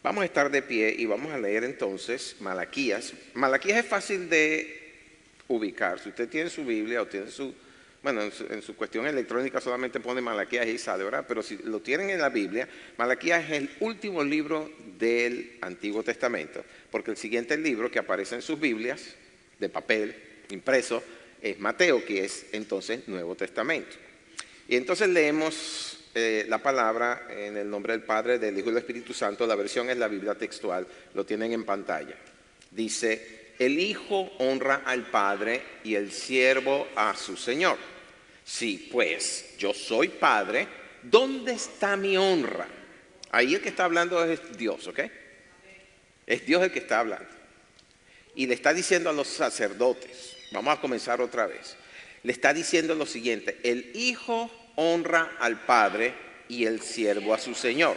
Vamos a estar de pie y vamos a leer entonces Malaquías. Malaquías es fácil de ubicar. Si usted tiene su Biblia o tiene en su cuestión electrónica solamente pone Malaquías y sale, ¿verdad? Pero si lo tienen en la Biblia, Malaquías es el último libro del Antiguo Testamento, porque el siguiente libro que aparece en sus Biblias, de papel, impreso, es Mateo, que es entonces Nuevo Testamento. Y entonces leemos la palabra en el nombre del Padre, del Hijo y del Espíritu Santo. La versión es la Biblia textual, lo tienen en pantalla. Dice: el Hijo honra al Padre y el siervo a su Señor. Si pues yo soy Padre, ¿dónde está mi honra? Ahí el que está hablando es Dios, ¿ok? Es Dios el que está hablando. Y le está diciendo a los sacerdotes, vamos a comenzar otra vez. Le está diciendo lo siguiente: el Hijo honra al Padre y el siervo a su Señor.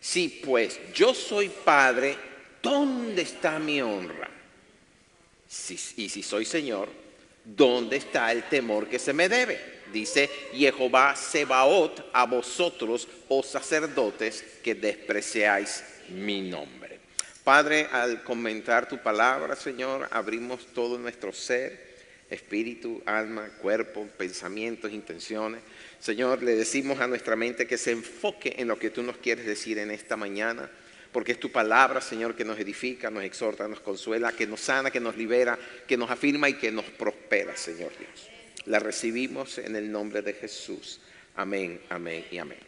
Si pues yo soy Padre, ¿dónde está mi honra? Y si soy Señor, ¿dónde está el temor que se me debe? Dice Jehová Sebaot a vosotros, oh sacerdotes, que despreciáis mi nombre. Padre, al comentar tu palabra, Señor, abrimos todo nuestro ser, espíritu, alma, cuerpo, pensamientos, intenciones. Señor, le decimos a nuestra mente que se enfoque en lo que tú nos quieres decir en esta mañana, porque es tu palabra, Señor, que nos edifica, nos exhorta, nos consuela, que nos sana, que nos libera, que nos afirma y que nos prospera, Señor Dios. La recibimos en el nombre de Jesús. Amén, amén y amén.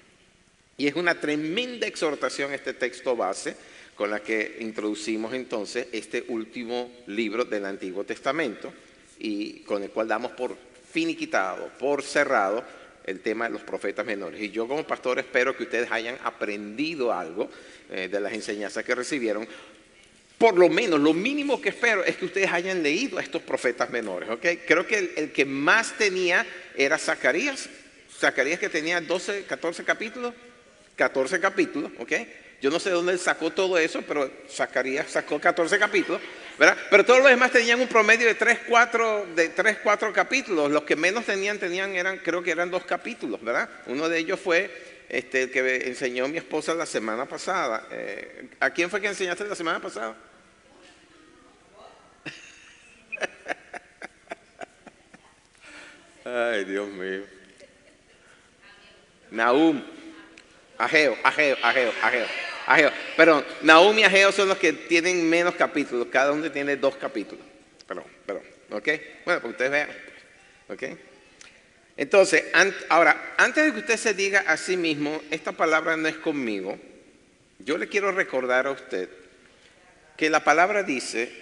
Y es una tremenda exhortación este texto base con la que introducimos entonces este último libro del Antiguo Testamento, y con el cual damos por finiquitado, por cerrado el tema de los profetas menores. Y yo como pastor espero que ustedes hayan aprendido algo de las enseñanzas que recibieron. Por lo menos, lo mínimo que espero es que ustedes hayan leído a estos profetas menores, ¿ok? Creo que el que más tenía era Zacarías. Zacarías, que tenía 14 capítulos, ¿ok? Yo no sé de dónde él sacó todo eso, pero Zacarías sacó 14 capítulos, ¿verdad? Pero todos los demás tenían un promedio de 3, 4 capítulos. Los que menos tenían creo que eran 2 capítulos, ¿verdad? Uno de ellos fue el que enseñó mi esposa la semana pasada. ¿A quién fue que enseñaste la semana pasada? Ay, Dios mío. Nahum. Ageo. Perdón, Nahum y Ageo son los que tienen menos capítulos. Cada uno tiene 2 capítulos. Perdón, ¿ok? Bueno, para que ustedes vean, ¿ok? Entonces, ahora, antes de que usted se diga a sí mismo, esta palabra no es conmigo, yo le quiero recordar a usted que la palabra dice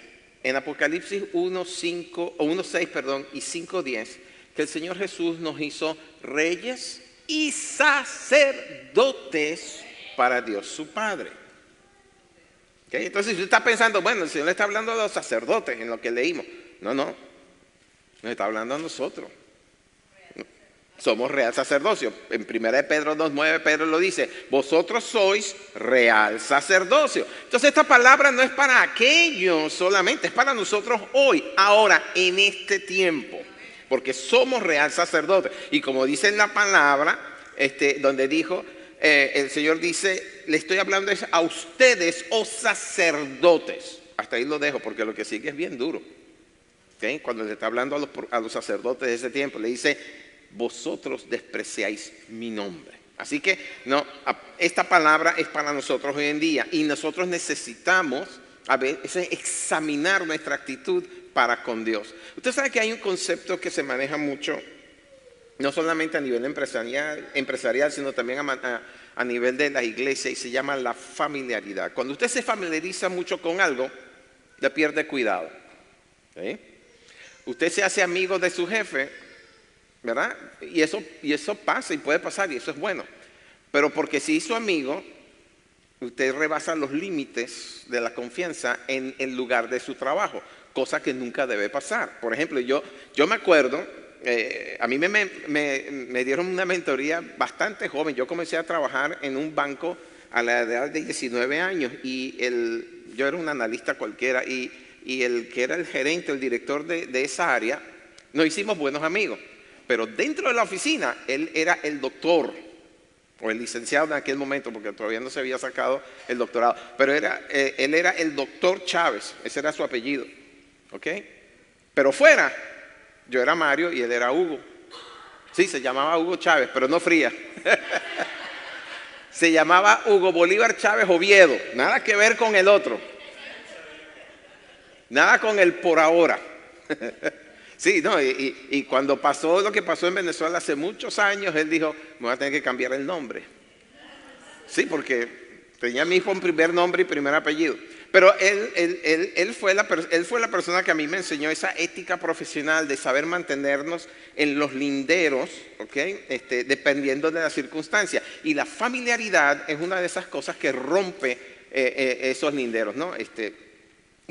en Apocalipsis 1:6 y 5:10, que el Señor Jesús nos hizo reyes y sacerdotes para Dios su Padre. ¿Okay? Entonces, si usted está pensando, bueno, el Señor le está hablando a los sacerdotes en lo que leímos. No, nos está hablando a nosotros. Somos real sacerdocio. En 1 Pedro 2:9 Pedro lo dice: vosotros sois real sacerdocio. Entonces esta palabra no es para aquellos solamente, es para nosotros hoy, ahora, en este tiempo. Porque somos real sacerdote. Y como dice en la palabra, donde dijo, el Señor dice, le estoy hablando a ustedes, oh sacerdotes. Hasta ahí lo dejo, porque lo que sigue es bien duro. ¿Okay? Cuando le está hablando a los sacerdotes de ese tiempo, le dice: vosotros despreciáis mi nombre. Así que esta palabra es para nosotros hoy en día, y nosotros necesitamos examinar nuestra actitud para con Dios. Usted sabe que hay un concepto que se maneja mucho, no solamente a nivel empresarial, sino también a nivel de la iglesia, y se llama la familiaridad. Cuando usted se familiariza mucho con algo, le pierde cuidado. ¿Sí? Usted se hace amigo de su jefe, ¿verdad? Y eso pasa y puede pasar, y eso es bueno. Pero porque se hizo amigo, usted rebasa los límites de la confianza en el lugar de su trabajo, cosa que nunca debe pasar. Por ejemplo, yo me acuerdo, a mí me dieron una mentoría bastante joven. Yo comencé a trabajar en un banco a la edad de 19 años y yo era un analista cualquiera, y el que era el gerente, el director de esa área, nos hicimos buenos amigos. Pero dentro de la oficina, él era el doctor. o el licenciado en aquel momento, porque todavía no se había sacado el doctorado, pero él era el doctor Chávez, ese era su apellido, ¿ok? Pero fuera, yo era Mario y él era Hugo. Sí, se llamaba Hugo Chávez, pero no Fría. Se llamaba Hugo Bolívar Chávez Oviedo, nada que ver con el otro. Nada con el por ahora. Sí, no, y cuando pasó lo que pasó en Venezuela hace muchos años, él dijo, me voy a tener que cambiar el nombre. Sí, porque tenía mismo un primer nombre y primer apellido. Pero él fue la persona que a mí me enseñó esa ética profesional de saber mantenernos en los linderos, ¿ok? Dependiendo de la circunstancia. Y la familiaridad es una de esas cosas que rompe esos linderos, ¿no?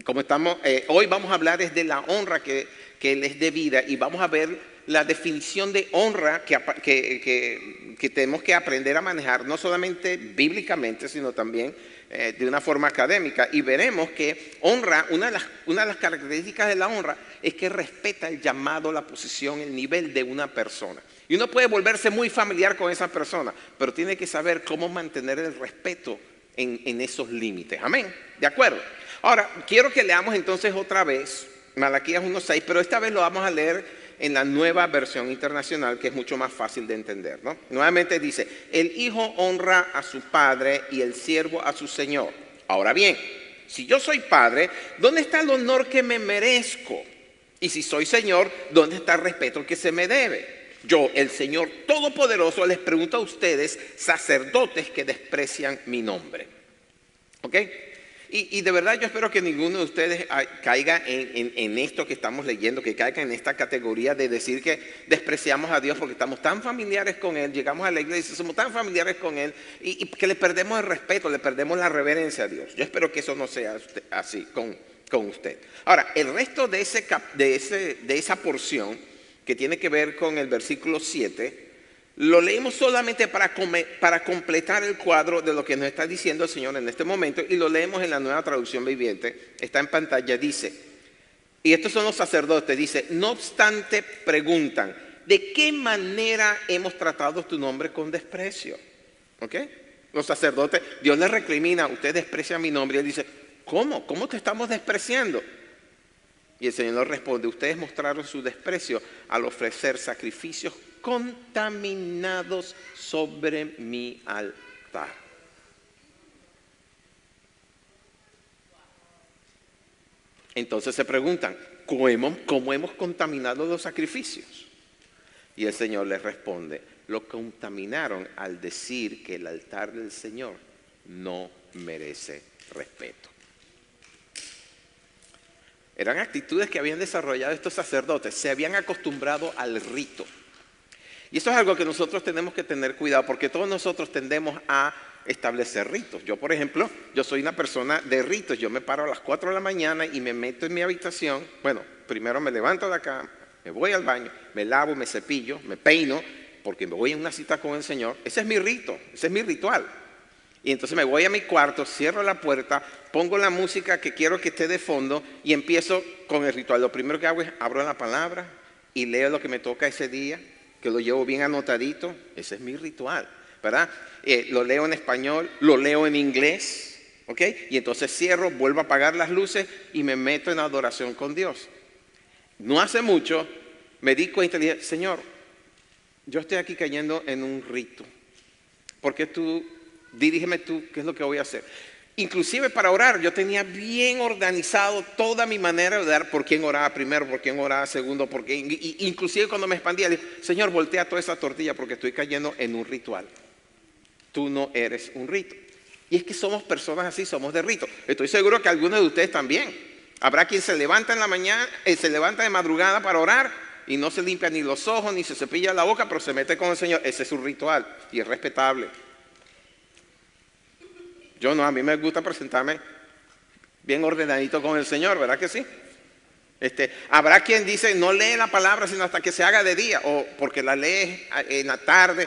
Como estamos, hoy vamos a hablar es de la honra que les debida y vamos a ver la definición de honra que tenemos que aprender a manejar, no solamente bíblicamente, sino también de una forma académica. Y veremos que honra, una de las características de la honra es que respeta el llamado, la posición, el nivel de una persona. Y uno puede volverse muy familiar con esa persona, pero tiene que saber cómo mantener el respeto en esos límites. Amén, ¿de acuerdo? Ahora, quiero que leamos entonces otra vez Malaquías 1:6, pero esta vez lo vamos a leer en la Nueva Versión Internacional, que es mucho más fácil de entender, ¿no? Nuevamente dice, el hijo honra a su padre y el siervo a su señor. Ahora bien, si yo soy padre, ¿dónde está el honor que me merezco? Y si soy señor, ¿dónde está el respeto que se me debe? Yo, el Señor Todopoderoso, les pregunto a ustedes, sacerdotes que desprecian mi nombre. ¿Ok? Y de verdad yo espero que ninguno de ustedes caiga en esto que estamos leyendo, que caiga en esta categoría de decir que despreciamos a Dios porque estamos tan familiares con Él, llegamos a la iglesia y somos tan familiares con Él y que le perdemos el respeto, le perdemos la reverencia a Dios. Yo espero que eso no sea así con usted. Ahora, el resto de esa porción que tiene que ver con el versículo 7, lo leemos solamente para completar el cuadro de lo que nos está diciendo el Señor en este momento y lo leemos en la Nueva Traducción Viviente. Está en pantalla, dice, y estos son los sacerdotes, dice, no obstante preguntan, ¿de qué manera hemos tratado tu nombre con desprecio? ¿Ok? Los sacerdotes, Dios les recrimina, usted desprecia mi nombre y él dice, ¿cómo? ¿Cómo te estamos despreciando? Y el Señor nos responde, ustedes mostraron su desprecio al ofrecer sacrificios contaminados sobre mi altar. Entonces se preguntan, ¿cómo hemos contaminado los sacrificios? Y el Señor les responde, lo contaminaron al decir que el altar del Señor no merece respeto. Eran actitudes que habían desarrollado estos sacerdotes, se habían acostumbrado al rito. Y eso es algo que nosotros tenemos que tener cuidado, porque todos nosotros tendemos a establecer ritos. Yo, por ejemplo, yo soy una persona de ritos. Yo me paro a las 4 de la mañana y me meto en mi habitación. Bueno, primero me levanto de acá, me voy al baño, me lavo, me cepillo, me peino, porque me voy a una cita con el Señor. Ese es mi rito, ese es mi ritual. Y entonces me voy a mi cuarto, cierro la puerta, pongo la música que quiero que esté de fondo y empiezo con el ritual. Lo primero que hago es abro la palabra y leo lo que me toca ese día, que lo llevo bien anotadito. Ese es mi ritual, ¿verdad? Lo leo en español, lo leo en inglés, ¿ok? Y entonces cierro, vuelvo a apagar las luces y me meto en adoración con Dios. No hace mucho me di cuenta y dije, Señor, yo estoy aquí cayendo en un rito. ¿Por qué dirígeme tú qué es lo que voy a hacer? Inclusive para orar, yo tenía bien organizado toda mi manera de orar, por quién oraba primero, por quién oraba segundo, inclusive cuando me expandía, dije, Señor, voltea toda esa tortilla porque estoy cayendo en un ritual. Tú no eres un rito. Y es que somos personas así, somos de rito. Estoy seguro que algunos de ustedes también. Habrá quien se levanta en la mañana, se levanta de madrugada para orar y no se limpia ni los ojos, ni se cepilla la boca, pero se mete con el Señor. Ese es su ritual y es respetable. Yo no, a mí me gusta presentarme bien ordenadito con el Señor, ¿verdad que sí? Habrá quien dice, no lee la palabra sino hasta que se haga de día, o porque la lee en la tarde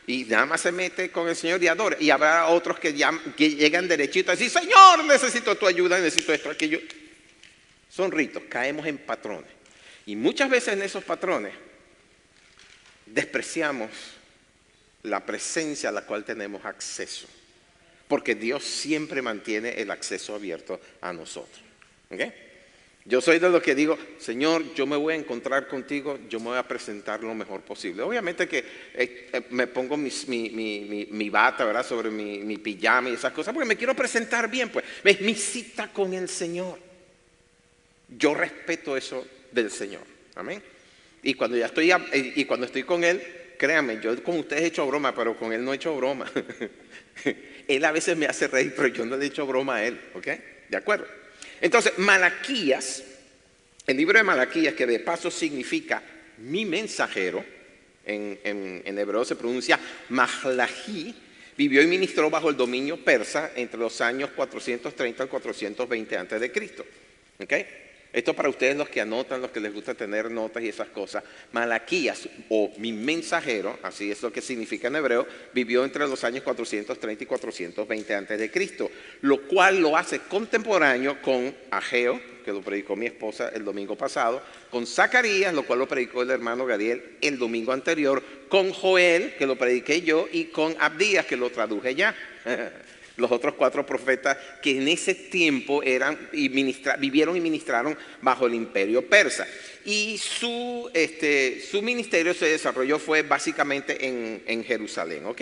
y nada más se mete con el Señor y adora. Y habrá otros que llegan derechito a decir, Señor, necesito tu ayuda, necesito esto, aquello. Son ritos, caemos en patrones. Y muchas veces en esos patrones despreciamos la presencia a la cual tenemos acceso. Porque Dios siempre mantiene el acceso abierto a nosotros. ¿Ok? Yo soy de los que digo, Señor, yo me voy a encontrar contigo, yo me voy a presentar lo mejor posible. Obviamente que me pongo mi bata, ¿verdad? Sobre mi pijama y esas cosas, porque me quiero presentar bien, pues. Es mi cita con el Señor. Yo respeto eso del Señor. Amén. Y cuando estoy con Él, créanme, yo con ustedes he hecho broma, pero con Él no he hecho broma. Él a veces me hace reír, pero yo no le he hecho broma a Él. ¿Ok? ¿De acuerdo? Entonces, Malaquías, el libro de Malaquías, que de paso significa mi mensajero, en hebreo se pronuncia Mahlají, vivió y ministró bajo el dominio persa entre los años 430 al 420 a.C. ¿Ok? Esto para ustedes los que anotan, los que les gusta tener notas y esas cosas. Malaquías, o mi mensajero, así es lo que significa en hebreo, vivió entre los años 430 y 420 a.C., lo cual lo hace contemporáneo con Ageo, que lo predicó mi esposa el domingo pasado, con Zacarías, lo cual lo predicó el hermano Gadiel el domingo anterior, con Joel, que lo prediqué yo, y con Abdías, que lo traduje ya. Los otros 4 profetas que en ese tiempo vivieron y ministraron bajo el imperio persa. Y su ministerio se desarrolló fue básicamente en Jerusalén. ¿Ok?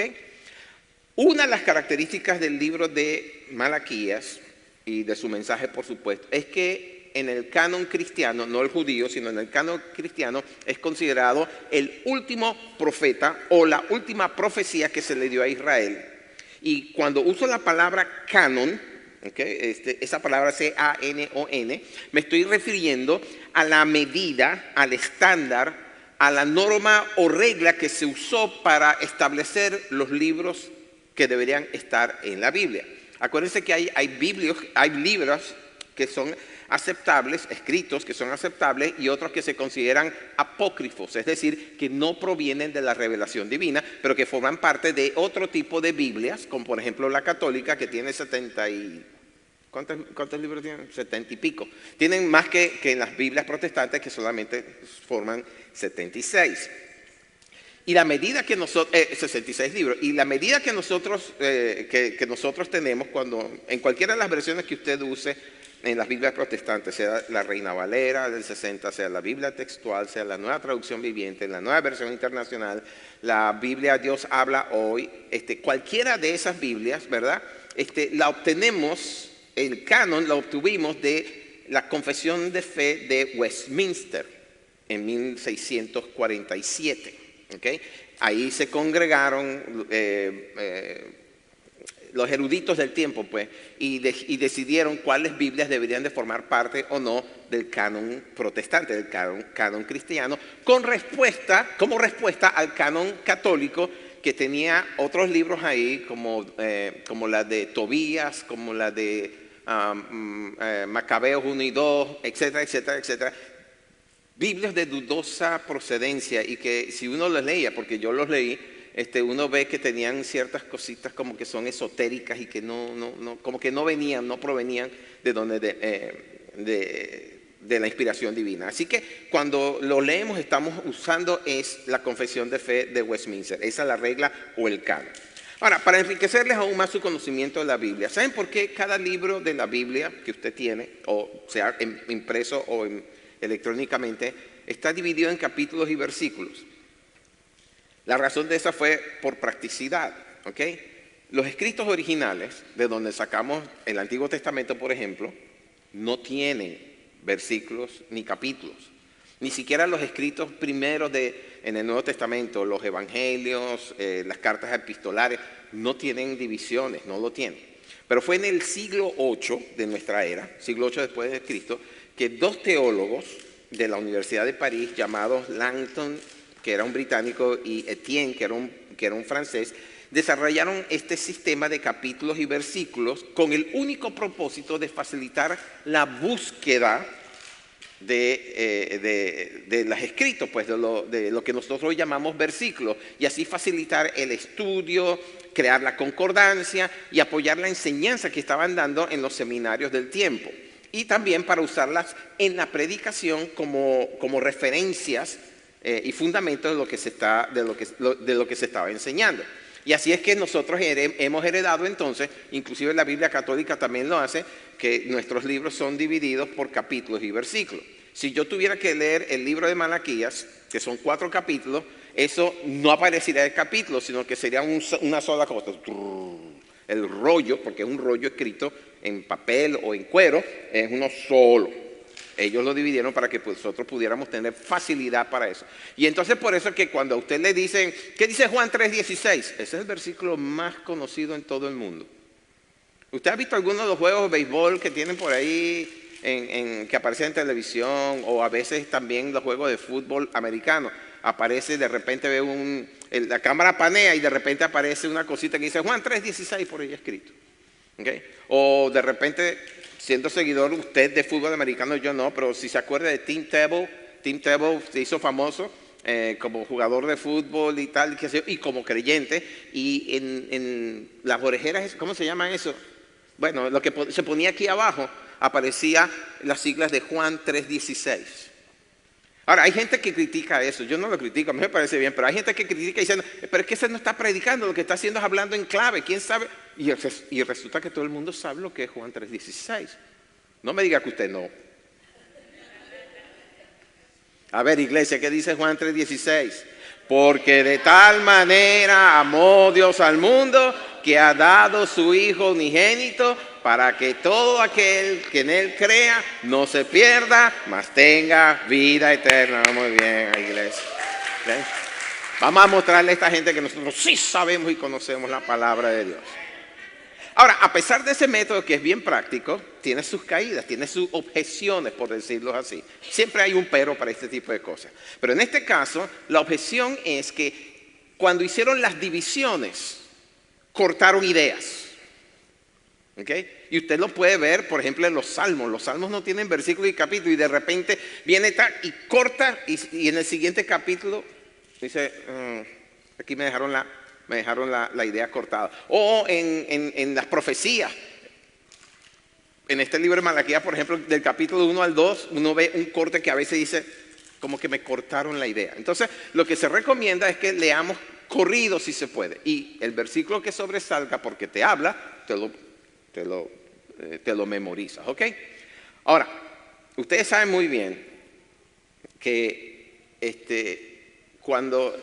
Una de las características del libro de Malaquías y de su mensaje, por supuesto, es que en el canon cristiano, no el judío, sino en el canon cristiano, es considerado el último profeta o la última profecía que se le dio a Israel. Y cuando uso la palabra canon, ¿okay? Esa palabra C-A-N-O-N, me estoy refiriendo a la medida, al estándar, a la norma o regla que se usó para establecer los libros que deberían estar en la Biblia. Acuérdense que hay libros que son aceptables, escritos que son aceptables, y otros que se consideran apócrifos, es decir, que no provienen de la revelación divina, pero que forman parte de otro tipo de Biblias, como por ejemplo la católica, que tiene 70 y... ¿Cuántos libros tienen? 70 y pico. Tienen más que en las Biblias protestantes, que solamente forman 76. Y la medida que nosotros, 66 libros, y la medida que nosotros tenemos en cualquiera de las versiones que usted use, en las Biblias protestantes, sea la Reina Valera del 60, sea la Biblia textual, sea la Nueva Traducción Viviente, la Nueva Versión Internacional, la Biblia Dios Habla Hoy, cualquiera de esas Biblias, ¿verdad? La obtenemos, el canon lo obtuvimos de la Confesión de Fe de Westminster en 1647, ¿ok? Ahí se congregaron los eruditos del tiempo, pues, y decidieron cuáles Biblias deberían de formar parte o no del canon protestante, del canon cristiano, como respuesta al canon católico, que tenía otros libros ahí, como la de Tobías, como la de Macabeos 1 y 2, etcétera, etcétera, etcétera. Biblias de dudosa procedencia, y que si uno los leía, porque yo los leí, uno ve que tenían ciertas cositas como que son esotéricas y que como que no provenían de la inspiración divina. Así que cuando lo leemos estamos usando la Confesión de Fe de Westminster. Esa es la regla o el canon. Ahora, para enriquecerles aún más su conocimiento de la Biblia, ¿saben por qué cada libro de la Biblia que usted tiene, o sea impreso o electrónicamente, está dividido en capítulos y versículos? La razón de esa fue por practicidad, ¿ok? Los escritos originales, de donde sacamos el Antiguo Testamento, por ejemplo, no tienen versículos ni capítulos. Ni siquiera los escritos primeros en el Nuevo Testamento, los evangelios, las cartas epistolares, no tienen divisiones, no lo tienen. Pero fue en el siglo VIII de nuestra era, siglo VIII después de Cristo, que 2 teólogos de la Universidad de París, llamados Langton, que era un británico, y Etienne, que era un francés, desarrollaron este sistema de capítulos y versículos con el único propósito de facilitar la búsqueda de los escritos, pues de lo que nosotros llamamos versículos, y así facilitar el estudio, crear la concordancia y apoyar la enseñanza que estaban dando en los seminarios del tiempo, y también para usarlas en la predicación como referencias y fundamentos de lo que se estaba enseñando. Y así es que nosotros hemos heredado entonces, inclusive la Biblia católica también lo hace, que nuestros libros son divididos por capítulos y versículos. Si yo tuviera que leer el libro de Malaquías, que son 4 capítulos, eso no aparecería el capítulo, sino que sería una sola cosa. El rollo, porque es un rollo escrito en papel o en cuero, es uno solo. Ellos lo dividieron para que nosotros pudiéramos tener facilidad para eso. Y entonces por eso es que cuando a usted le dicen, ¿qué dice Juan 3:16? Ese es el versículo más conocido en todo el mundo. ¿Usted ha visto algunos de los juegos de béisbol que tienen por ahí, que aparecen en televisión, o a veces también los juegos de fútbol americano? Aparece, de repente ve la cámara panea y de repente aparece una cosita que dice Juan 3:16 por ahí escrito. ¿Okay? O de repente, siendo seguidor usted de fútbol americano, yo no, pero si se acuerda de Tim Tebow se hizo famoso como jugador de fútbol y tal, y como creyente, y en las orejeras, ¿cómo se llama eso? Bueno, lo que se ponía aquí abajo, aparecía las siglas de Juan 3:16. Ahora, hay gente que critica eso, yo no lo critico, a mí me parece bien, pero hay gente que critica diciendo, pero es que ese no está predicando, lo que está haciendo es hablando en clave, ¿quién sabe? Y resulta que todo el mundo sabe lo que es Juan 3:16. No me diga que usted no. A ver, iglesia, ¿qué dice Juan 3:16? Porque de tal manera amó Dios al mundo que ha dado su Hijo unigénito para que todo aquel que en Él crea no se pierda, mas tenga vida eterna. Muy bien, iglesia. ¿Okay? Vamos a mostrarle a esta gente que nosotros sí sabemos y conocemos la palabra de Dios. Ahora, a pesar de ese método que es bien práctico, tiene sus caídas, tiene sus objeciones, por decirlo así. Siempre hay un pero para este tipo de cosas. Pero en este caso, la objeción es que cuando hicieron las divisiones, cortaron ideas. ¿Okay? Y usted lo puede ver, por ejemplo, en los salmos. Los salmos no tienen versículo y capítulo y de repente viene tal y corta y en el siguiente capítulo dice, aquí me dejaron la idea cortada. O en las profecías. En este libro de Malaquías, por ejemplo, del capítulo 1 al 2, uno ve un corte que a veces dice, como que me cortaron la idea. Entonces, lo que se recomienda es que leamos corrido si se puede. Y el versículo que sobresalga porque te habla, te lo memorizas, ¿ok? Ahora, ustedes saben muy bien que cuando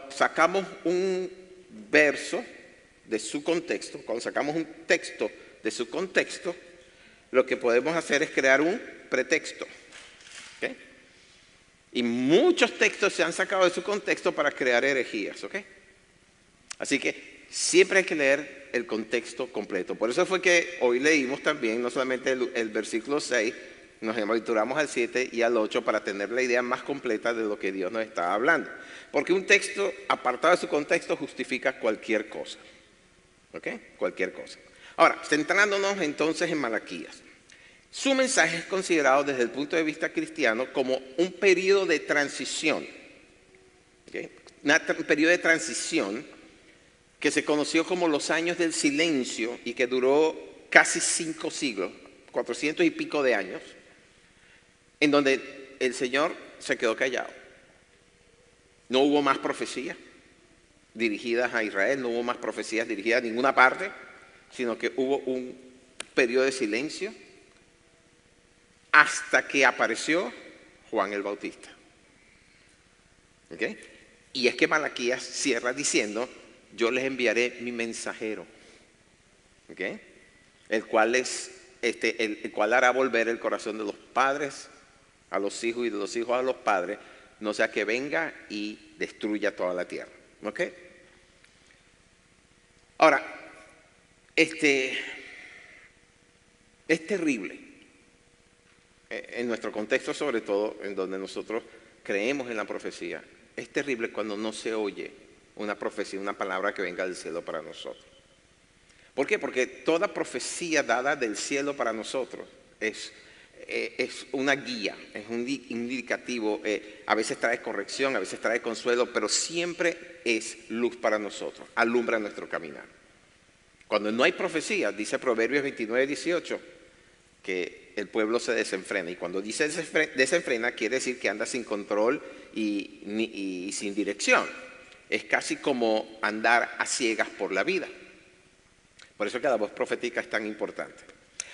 sacamos un verso de su contexto, cuando sacamos un texto de su contexto, lo que podemos hacer es crear un pretexto. ¿Okay? Y muchos textos se han sacado de su contexto para crear herejías. ¿Okay? Así que siempre hay que leer el contexto completo. Por eso fue que hoy leímos también, no solamente el versículo 6, nos aventuramos al 7 y al 8 para tener la idea más completa de lo que Dios nos está hablando. Porque un texto apartado de su contexto justifica cualquier cosa. ¿Ok? Cualquier cosa. Ahora, centrándonos entonces en Malaquías. Su mensaje es considerado desde el punto de vista cristiano como un periodo de transición. ¿Okay? Un periodo de transición que se conoció como los años del silencio y que duró casi 5 siglos, 400 y pico de años, en donde el Señor se quedó callado. No hubo más profecías dirigidas a Israel, no hubo más profecías dirigidas a ninguna parte, sino que hubo un periodo de silencio hasta que apareció Juan el Bautista. ¿Okay? Y es que Malaquías cierra diciendo, yo les enviaré mi mensajero, ¿okay? el cual hará volver el corazón de los padres a los hijos y de los hijos a los padres, no sea que venga y destruya toda la tierra. ¿Okay? Ahora, es terrible, en nuestro contexto sobre todo, en donde nosotros creemos en la profecía, es terrible cuando no se oye una profecía, una palabra que venga del cielo para nosotros. ¿Por qué? Porque toda profecía dada del cielo para nosotros es una guía, es un indicativo, a veces trae corrección, a veces trae consuelo, pero siempre es luz para nosotros, alumbra nuestro caminar. Cuando no hay profecía, dice Proverbios 29:18, que el pueblo se desenfrena. Y cuando dice desenfrena, quiere decir que anda sin control y sin dirección. Es casi como andar a ciegas por la vida. Por eso que la voz profética es tan importante.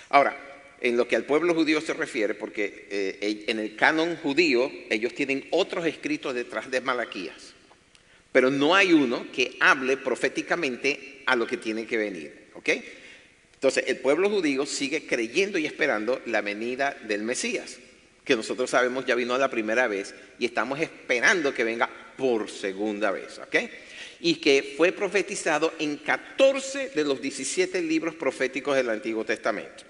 Ahora, en lo que al pueblo judío se refiere, porque en el canon judío ellos tienen otros escritos detrás de Malaquías, pero no hay uno que hable proféticamente a lo que tiene que venir, ¿ok? Entonces, el pueblo judío sigue creyendo y esperando la venida del Mesías, que nosotros sabemos ya vino la primera vez y estamos esperando que venga por segunda vez, ¿ok? Y que fue profetizado en 14 de los 17 libros proféticos del Antiguo Testamento.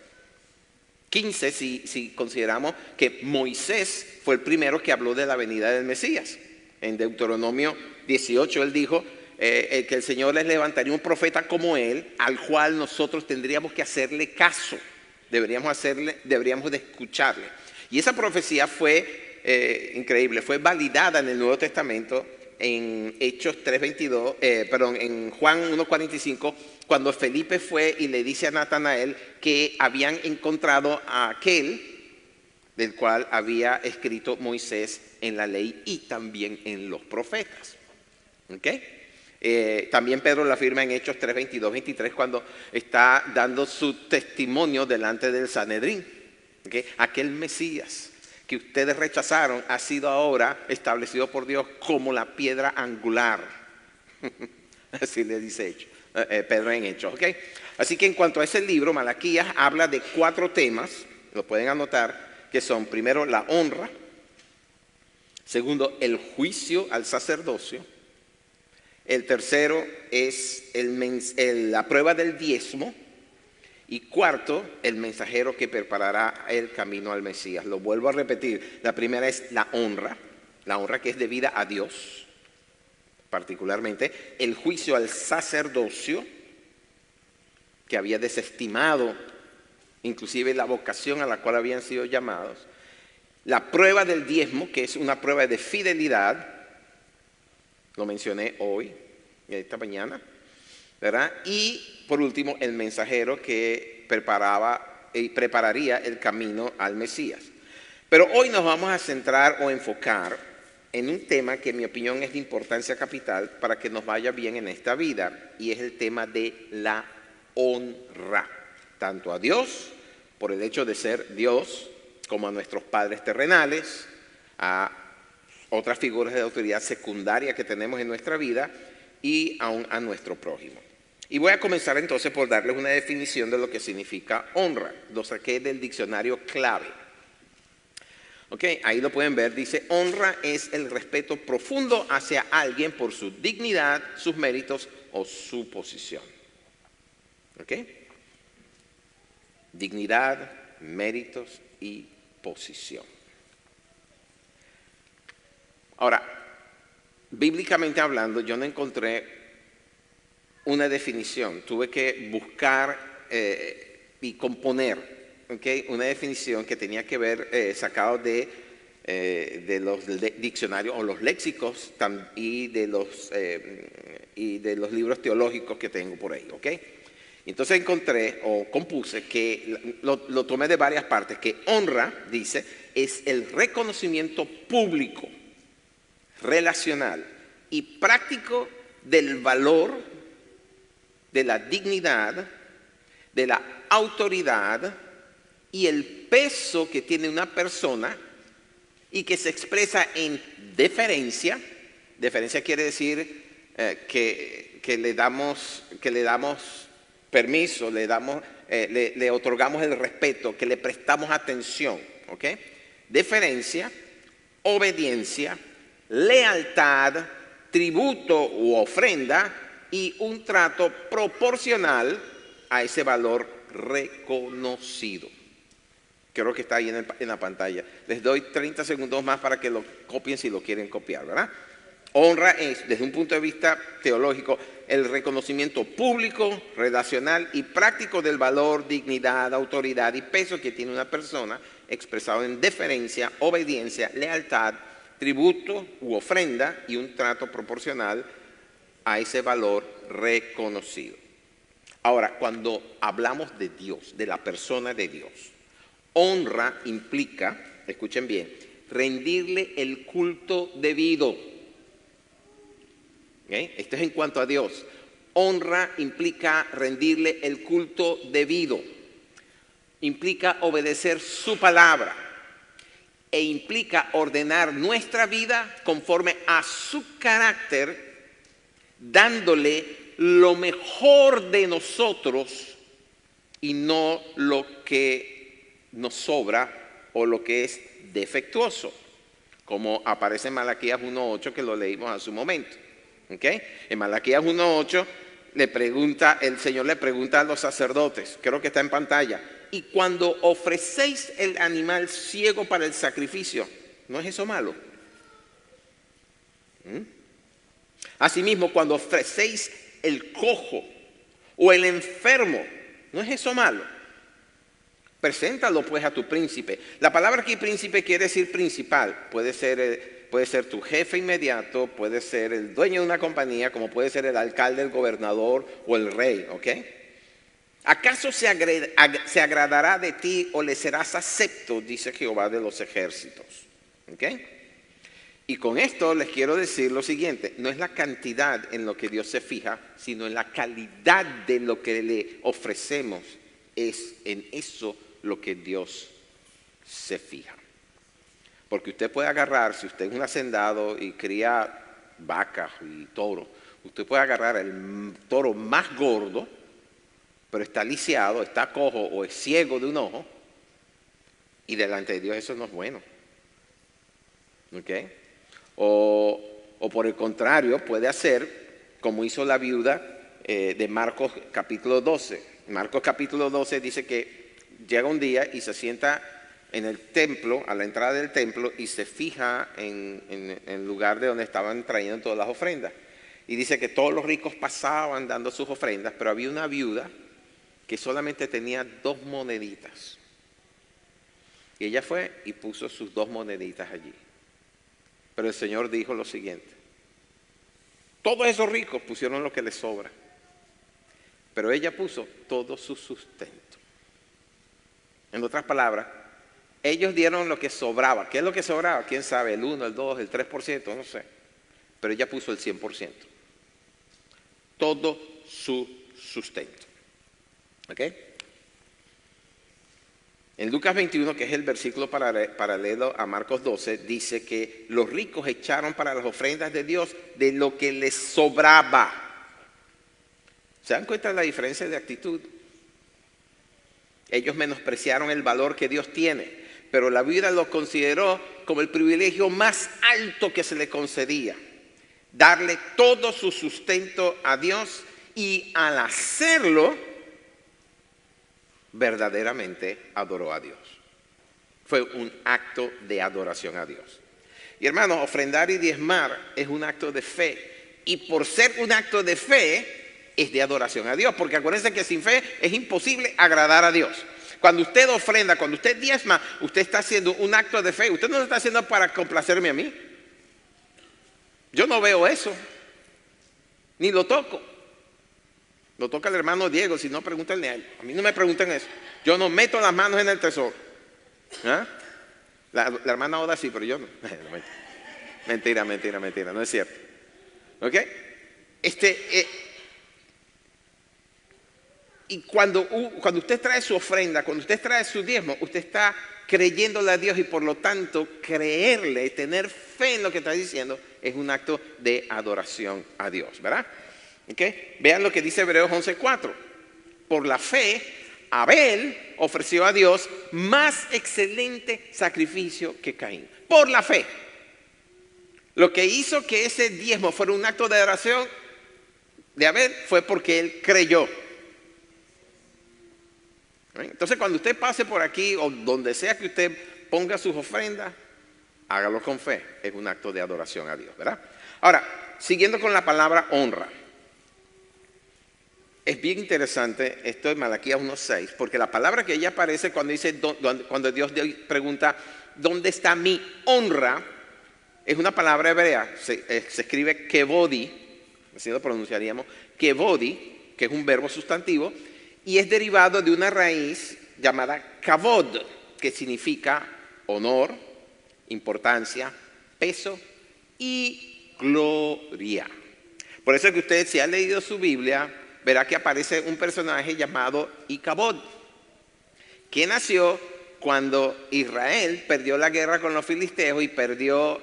15 si consideramos que Moisés fue el primero que habló de la venida del Mesías. En Deuteronomio 18 él dijo que el Señor les levantaría un profeta como él, al cual nosotros tendríamos que hacerle caso, deberíamos de escucharle. Y esa profecía fue increíble, fue validada en el Nuevo Testamento en Hechos 3:22, en Juan 1:45, cuando Felipe fue y le dice a Natanael que habían encontrado a aquel del cual había escrito Moisés en la ley y también en los profetas. ¿Okay? También Pedro lo afirma en Hechos 3:22-23 cuando está dando su testimonio delante del Sanedrín. ¿Okay? Aquel Mesías que ustedes rechazaron ha sido ahora establecido por Dios como la piedra angular. Así le dice Pedro en Hechos. ¿Okay? Así que en cuanto a ese libro, Malaquías habla de 4 temas, lo pueden anotar, que son primero la honra, segundo el juicio al sacerdocio, el tercero es la prueba del diezmo, y cuarto, el mensajero que preparará el camino al Mesías. Lo vuelvo a repetir. La primera es la honra que es debida a Dios, particularmente. El juicio al sacerdocio, que había desestimado inclusive la vocación a la cual habían sido llamados. La prueba del diezmo, que es una prueba de fidelidad. Lo mencioné hoy, esta mañana, ¿verdad? Y por último, el mensajero que prepararía el camino al Mesías. Pero hoy nos vamos a centrar o enfocar en un tema que en mi opinión es de importancia capital para que nos vaya bien en esta vida, y es el tema de la honra, tanto a Dios, por el hecho de ser Dios, como a nuestros padres terrenales, a otras figuras de autoridad secundaria que tenemos en nuestra vida y aún a nuestro prójimo. Y voy a comenzar entonces por darles una definición de lo que significa honra. Lo saqué del diccionario Clave. Ok, ahí lo pueden ver, dice: honra es el respeto profundo hacia alguien por su dignidad, sus méritos o su posición. Ok, dignidad, méritos y posición. Ahora, bíblicamente hablando, yo no encontré una definición. Tuve que buscar y componer, ¿okay? Una definición que tenía que ver, sacado de los diccionarios o los léxicos y de los libros teológicos que tengo por ahí. ¿Okay? Entonces encontré o compuse que lo tomé de varias partes, que honra, dice, es el reconocimiento público, relacional y práctico del valor, de la dignidad, de la autoridad y el peso que tiene una persona y que se expresa en deferencia. Deferencia quiere decir que le damos permiso, le otorgamos el respeto, que le prestamos atención. ¿Okay? Deferencia, obediencia, lealtad, tributo u ofrenda y un trato proporcional a ese valor reconocido. Creo que está ahí en la pantalla. Les doy 30 segundos más para que lo copien si lo quieren copiar, ¿verdad? Honra es, desde un punto de vista teológico, el reconocimiento público, relacional y práctico del valor, dignidad, autoridad y peso que tiene una persona, expresado en deferencia, obediencia, lealtad, tributo u ofrenda y un trato proporcional a ese valor reconocido. Ahora, cuando hablamos de Dios, de la persona de Dios, Honra implica, escuchen bien, rendirle el culto debido. ¿Okay? Esto es en cuanto a Dios. Honra implica rendirle el culto debido. Implica obedecer su palabra. E implica ordenar nuestra vida conforme a su carácter, dándole lo mejor de nosotros y no lo que nos sobra o lo que es defectuoso, como aparece en Malaquías 1:8, que lo leímos hace un momento. ¿Okay? En Malaquías 1:8 el Señor le pregunta a los sacerdotes, creo que está en pantalla: y cuando ofrecéis el animal ciego para el sacrificio, ¿no es eso malo? Asimismo, cuando ofrecéis el cojo o el enfermo, ¿no es eso malo? Preséntalo pues a tu príncipe. La palabra aquí príncipe quiere decir principal. Puede ser tu jefe inmediato, puede ser el dueño de una compañía, como puede ser el alcalde, el gobernador o el rey, ¿ok? ¿Acaso se agradará de ti o le serás acepto? Dice Jehová de los ejércitos. ¿Ok? Y con esto les quiero decir lo siguiente: no es la cantidad en lo que Dios se fija, sino en la calidad de lo que le ofrecemos. Es en eso lo que Dios se fija. Porque usted puede agarrar, si usted es un hacendado y cría vacas y toros, usted puede agarrar el toro más gordo, pero está lisiado, está cojo o es ciego de un ojo, y delante de Dios eso no es bueno. ¿Ok? O por el contrario, puede hacer como hizo la viuda de Marcos capítulo 12. Marcos capítulo 12 dice que llega un día y se sienta en el templo, a la entrada del templo, y se fija en el lugar de donde estaban trayendo todas las ofrendas. Y dice que todos los ricos pasaban dando sus ofrendas, pero había una viuda que solamente tenía 2 moneditas. Y ella fue y puso sus 2 moneditas allí. Pero el Señor dijo lo siguiente: todos esos ricos pusieron lo que les sobra, pero ella puso todo su sustento. En otras palabras, ellos dieron lo que sobraba. ¿Qué es lo que sobraba? ¿Quién sabe? El 1, el 2, el 3%, no sé. Pero ella puso el 100%. Todo su sustento. ¿Ok? En Lucas 21, que es el versículo paralelo a Marcos 12, dice que los ricos echaron para las ofrendas de Dios de lo que les sobraba. ¿Se dan cuenta de la diferencia de actitud? Ellos menospreciaron el valor que Dios tiene, pero la viuda lo consideró como el privilegio más alto que se le concedía: darle todo su sustento a Dios, y al hacerlo, verdaderamente adoró a Dios. Fue un acto de adoración a Dios. Y hermanos, ofrendar y diezmar es un acto de fe. Y por ser un acto de fe, es de adoración a Dios. Porque acuérdense que sin fe es imposible agradar a Dios. Cuando usted ofrenda, cuando usted diezma, usted está haciendo un acto de fe. Usted no lo está haciendo para complacerme a mí. Yo no veo eso, ni lo toco. Lo toca el hermano Diego, si no, pregúntenle a él. A mí no me pregunten eso. Yo no meto las manos en el tesoro. ¿Ah? La hermana Oda sí, pero yo no. Mentira, no es cierto. ¿Ok? Y cuando usted trae su ofrenda, cuando usted trae su diezmo, usted está creyéndole a Dios, y por lo tanto creerle, tener fe en lo que está diciendo, es un acto de adoración a Dios, ¿verdad? ¿Okay? Vean lo que dice Hebreos 11:4. Por la fe, Abel ofreció a Dios más excelente sacrificio que Caín. Por la fe. Lo que hizo que ese diezmo fuera un acto de adoración de Abel fue porque él creyó. Entonces, cuando usted pase por aquí o donde sea que usted ponga sus ofrendas, hágalo con fe. Es un acto de adoración a Dios, ¿verdad? Ahora, siguiendo con la palabra honra. Es bien interesante esto de Malaquías 1:6, porque la palabra que ella aparece cuando Dios pregunta ¿dónde está mi honra? Es una palabra hebrea, se escribe kevodi, así lo pronunciaríamos, kevodi, que es un verbo sustantivo, y es derivado de una raíz llamada kavod. que significa honor, importancia, peso y gloria. Por eso es que usted, si ha leído su Biblia, verá que aparece un personaje llamado Icabod, que nació cuando Israel perdió la guerra con los filisteos y perdió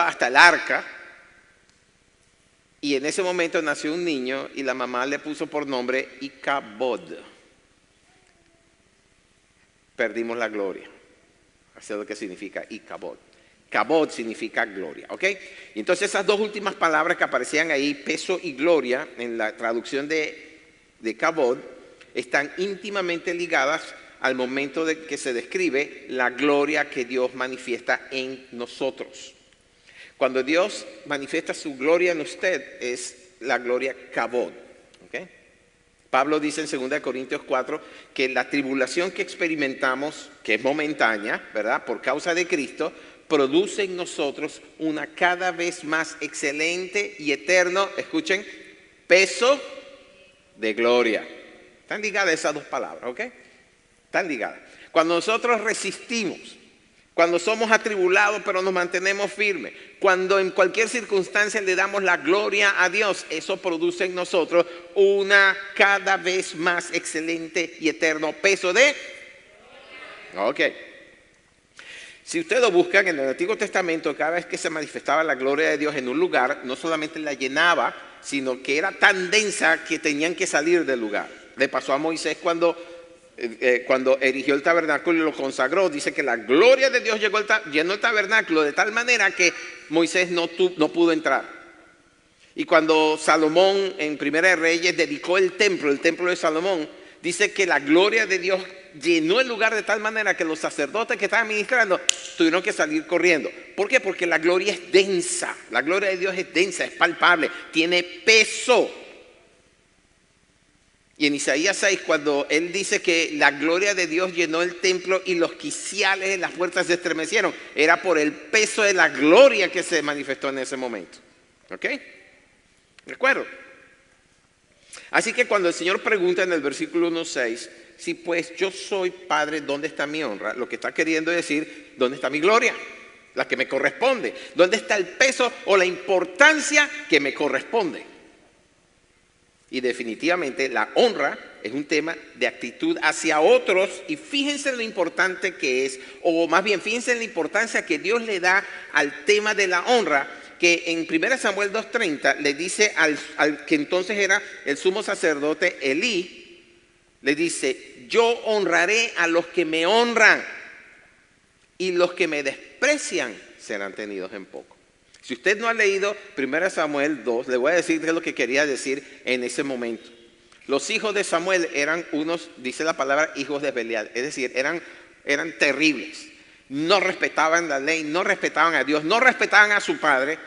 hasta el arca. Y en ese momento nació un niño y la mamá le puso por nombre Icabod. Perdimos la gloria. Así es lo que significa Icabod. Cabod significa gloria, ¿ok? Y entonces esas dos últimas palabras que aparecían ahí, peso y gloria, en la traducción de Cabod, están íntimamente ligadas al momento de que se describe la gloria que Dios manifiesta en nosotros. Cuando Dios manifiesta su gloria en usted, es la gloria Cabod, ¿ok? Pablo dice en 2 Corintios 4 que la tribulación que experimentamos, que es momentánea, ¿verdad?, por causa de Cristo, produce en nosotros una cada vez más excelente y eterno, escuchen, peso de gloria. Están ligadas esas dos palabras, ¿ok? Están ligadas. Cuando nosotros resistimos, cuando somos atribulados pero nos mantenemos firmes, cuando en cualquier circunstancia le damos la gloria a Dios, eso produce en nosotros una cada vez más excelente y eterno peso de... Ok. Si usted lo busca en el Antiguo Testamento, cada vez que se manifestaba la gloria de Dios en un lugar, no solamente la llenaba, sino que era tan densa que tenían que salir del lugar. Le pasó a Moisés cuando erigió el tabernáculo y lo consagró. Dice que la gloria de Dios llenó el tabernáculo de tal manera que Moisés no pudo entrar. Y cuando Salomón en Primera de Reyes dedicó el templo de Salomón, dice que la gloria de Dios llenó el lugar de tal manera que los sacerdotes que estaban ministrando tuvieron que salir corriendo. ¿Por qué? Porque la gloria es densa. La gloria de Dios es densa, es palpable, tiene peso. Y en Isaías 6, cuando él dice que la gloria de Dios llenó el templo y los quiciales de las puertas se estremecieron, era por el peso de la gloria que se manifestó en ese momento. ¿Ok? ¿De acuerdo? Así que cuando el Señor pregunta en el versículo 1:6, si pues yo soy Padre, ¿dónde está mi honra? Lo que está queriendo decir, ¿dónde está mi gloria? La que me corresponde. ¿Dónde está el peso o la importancia que me corresponde? Y definitivamente la honra es un tema de actitud hacia otros, y fíjense lo importante que es, o más bien fíjense en la importancia que Dios le da al tema de la honra, que en 1 Samuel 2:30 le dice al que entonces era el sumo sacerdote Elí, le dice: yo honraré a los que me honran y los que me desprecian serán tenidos en poco. Si usted no ha leído 1 Samuel 2, le voy a decir qué es lo que quería decir en ese momento. Los hijos de Samuel eran unos, dice la palabra, hijos de Belial, es decir, eran terribles. No respetaban la ley, no respetaban a Dios, no respetaban a su padre,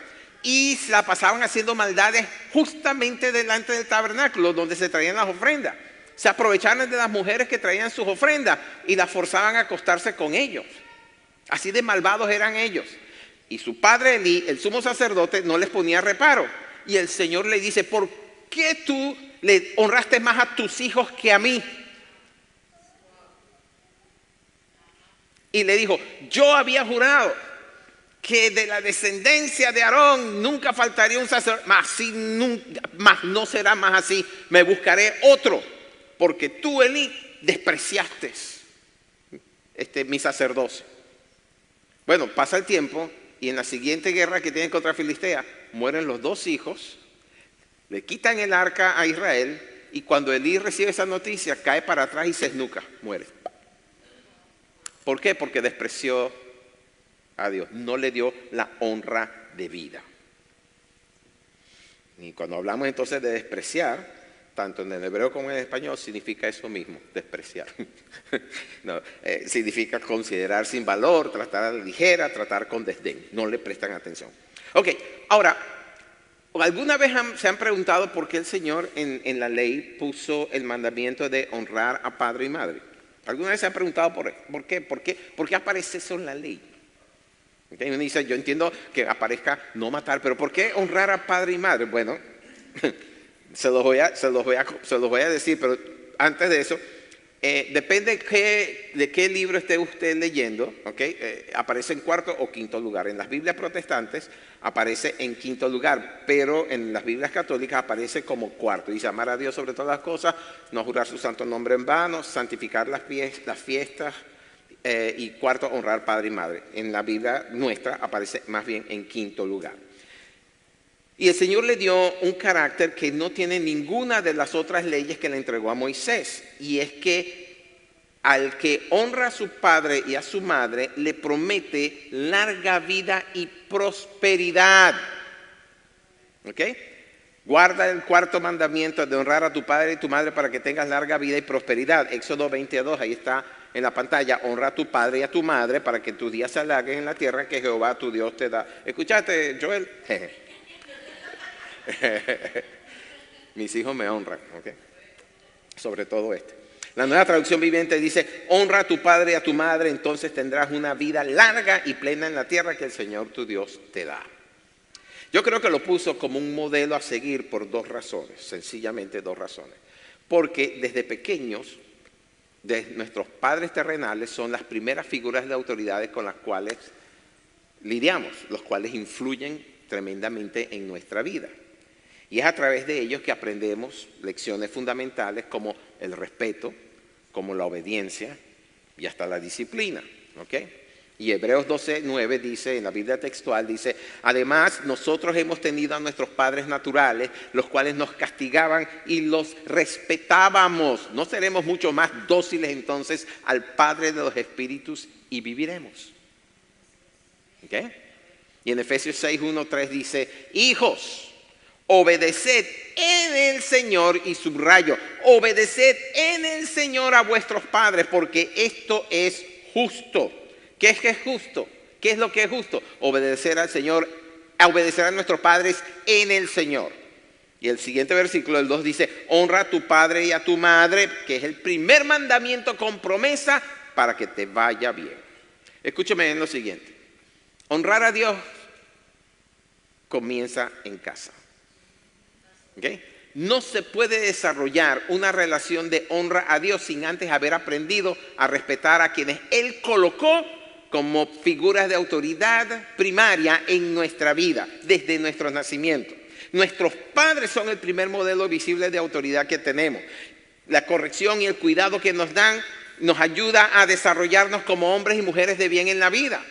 y se la pasaban haciendo maldades justamente delante del tabernáculo donde se traían las ofrendas. Se aprovechaban de las mujeres que traían sus ofrendas y las forzaban a acostarse con ellos. Así de malvados eran ellos. Y su padre Elí, el sumo sacerdote, no les ponía reparo. Y el Señor le dice: ¿por qué tú le honraste más a tus hijos que a mí? Y le dijo: yo había jurado que de la descendencia de Aarón nunca faltaría un sacerdote, mas no será más así, me buscaré otro, porque tú, Elí, despreciaste mi sacerdocio. Bueno, pasa el tiempo y en la siguiente guerra que tienen contra Filistea, mueren los dos hijos, le quitan el arca a Israel, y cuando Elí recibe esa noticia, cae para atrás y se esnuca, muere. ¿Por qué? Porque despreció a Dios, no le dio la honra de vida. Y cuando hablamos entonces de despreciar, tanto en el hebreo como en el español, significa eso mismo, despreciar. No, significa considerar sin valor, tratar a la ligera, tratar con desdén, no le prestan atención. Ok, ahora, ¿alguna vez se han preguntado por qué el Señor en la ley puso el mandamiento de honrar a padre y madre? ¿Alguna vez se han preguntado por qué? ¿Por qué aparece eso en la ley? Okay, uno dice: yo entiendo que aparezca no matar, pero ¿por qué honrar a padre y madre? Bueno, se los voy a decir, pero antes de eso, Depende de qué libro esté usted leyendo, ¿okay? Aparece en cuarto o quinto lugar. En las Biblias protestantes aparece en quinto lugar, pero en las Biblias católicas aparece como cuarto. Dice amar a Dios sobre todas las cosas, no jurar su santo nombre en vano, santificar las fiestas, y cuarto, honrar padre y madre. En la Biblia nuestra aparece más bien en quinto lugar. Y el Señor le dio un carácter que no tiene ninguna de las otras leyes que le entregó a Moisés. Y es que al que honra a su padre y a su madre, le promete larga vida y prosperidad. ¿Ok? Guarda el cuarto mandamiento de honrar a tu padre y tu madre para que tengas larga vida y prosperidad. Éxodo 22, ahí está en la pantalla. Honra a tu padre y a tu madre para que tus días se alarguen en la tierra que Jehová tu Dios te da. ¿Escuchaste, Joel? Mis hijos me honran, ¿okay? Sobre todo este. La Nueva Traducción Viviente dice, honra a tu padre y a tu madre, entonces tendrás una vida larga y plena en la tierra que el Señor tu Dios te da. Yo creo que lo puso como un modelo a seguir por dos razones, sencillamente dos razones. Porque desde pequeños, nuestros padres terrenales son las primeras figuras de autoridades con las cuales lidiamos, los cuales influyen tremendamente en nuestra vida. Y es a través de ellos que aprendemos lecciones fundamentales como el respeto, como la obediencia y hasta la disciplina. ¿Okay? Y Hebreos 12:9 dice, en la Biblia textual, dice, además nosotros hemos tenido a nuestros padres naturales, los cuales nos castigaban y los respetábamos. ¿No seremos mucho más dóciles entonces al Padre de los Espíritus y viviremos? ¿Okay? Y en Efesios 6:1-3 dice, hijos, obedeced en el Señor, y subrayo, obedeced en el Señor a vuestros padres, porque esto es justo. ¿Qué es que es justo? ¿Qué es lo que es justo? Obedecer al Señor, obedecer a nuestros padres en el Señor. Y el siguiente versículo, el 2, dice, honra a tu padre y a tu madre, que es el primer mandamiento con promesa para que te vaya bien. Escúcheme en lo siguiente. Honrar a Dios comienza en casa. ¿Okay? No se puede desarrollar una relación de honra a Dios sin antes haber aprendido a respetar a quienes Él colocó como figuras de autoridad primaria en nuestra vida, desde nuestro nacimiento. Nuestros padres son el primer modelo visible de autoridad que tenemos. La corrección y el cuidado que nos dan nos ayuda a desarrollarnos como hombres y mujeres de bien en la vida.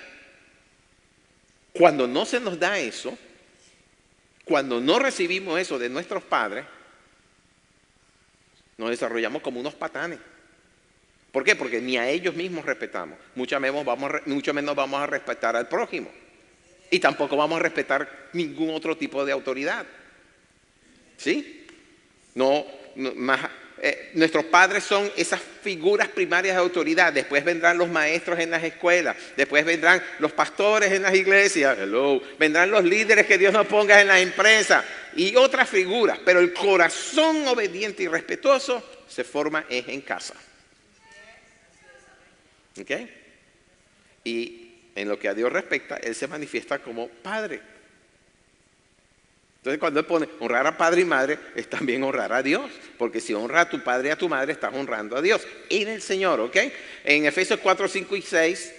Cuando no se nos da eso, cuando no recibimos eso de nuestros padres, nos desarrollamos como unos patanes. ¿Por qué? Porque ni a ellos mismos respetamos. Mucho menos vamos a respetar al prójimo. Y tampoco vamos a respetar ningún otro tipo de autoridad. ¿Sí? Nuestros padres son esas figuras primarias de autoridad. Después vendrán los maestros en las escuelas. Después vendrán los pastores en las iglesias. Vendrán los líderes que Dios nos ponga en las empresas. Y otras figuras. Pero el corazón obediente y respetuoso se forma en casa. ¿Ok? Y en lo que a Dios respecta, Él se manifiesta como Padre. Entonces cuando Él pone honrar a padre y madre, es también honrar a Dios. Porque si honras a tu padre y a tu madre, estás honrando a Dios. En el Señor, ¿ok? En Efesios 4, 5 y 6,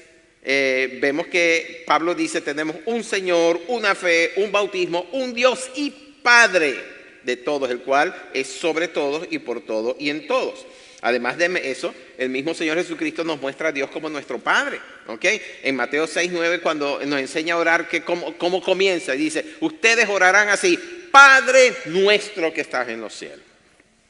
vemos que Pablo dice, tenemos un Señor, una fe, un bautismo, un Dios y Padre de todos, el cual es sobre todos y por todos y en todos. Además de eso, el mismo Señor Jesucristo nos muestra a Dios como nuestro Padre. ¿Okay? En Mateo 6:9, cuando nos enseña a orar, cómo comienza, dice, ustedes orarán así, Padre nuestro que estás en los cielos.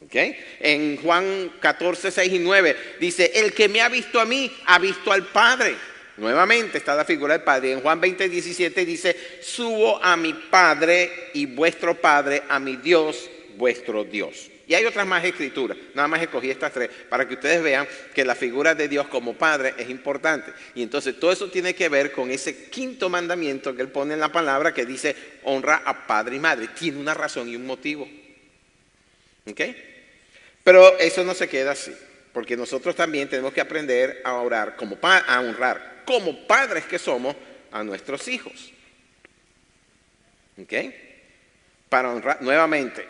¿Okay? En Juan 14, 6 y 9 dice, el que me ha visto a mí, ha visto al Padre. Nuevamente está la figura del Padre. En Juan 20, 17 dice, subo a mi Padre y vuestro Padre, a mi Dios, vuestro Dios. Y hay otras más escrituras, nada más escogí estas tres para que ustedes vean que la figura de Dios como Padre es importante. Y entonces todo eso tiene que ver con ese quinto mandamiento que Él pone en la palabra que dice honra a padre y madre. Tiene una razón y un motivo. ¿Ok? Pero eso no se queda así, porque nosotros también tenemos que aprender a orar a honrar como padres que somos a nuestros hijos. ¿Ok? Para honrar, nuevamente,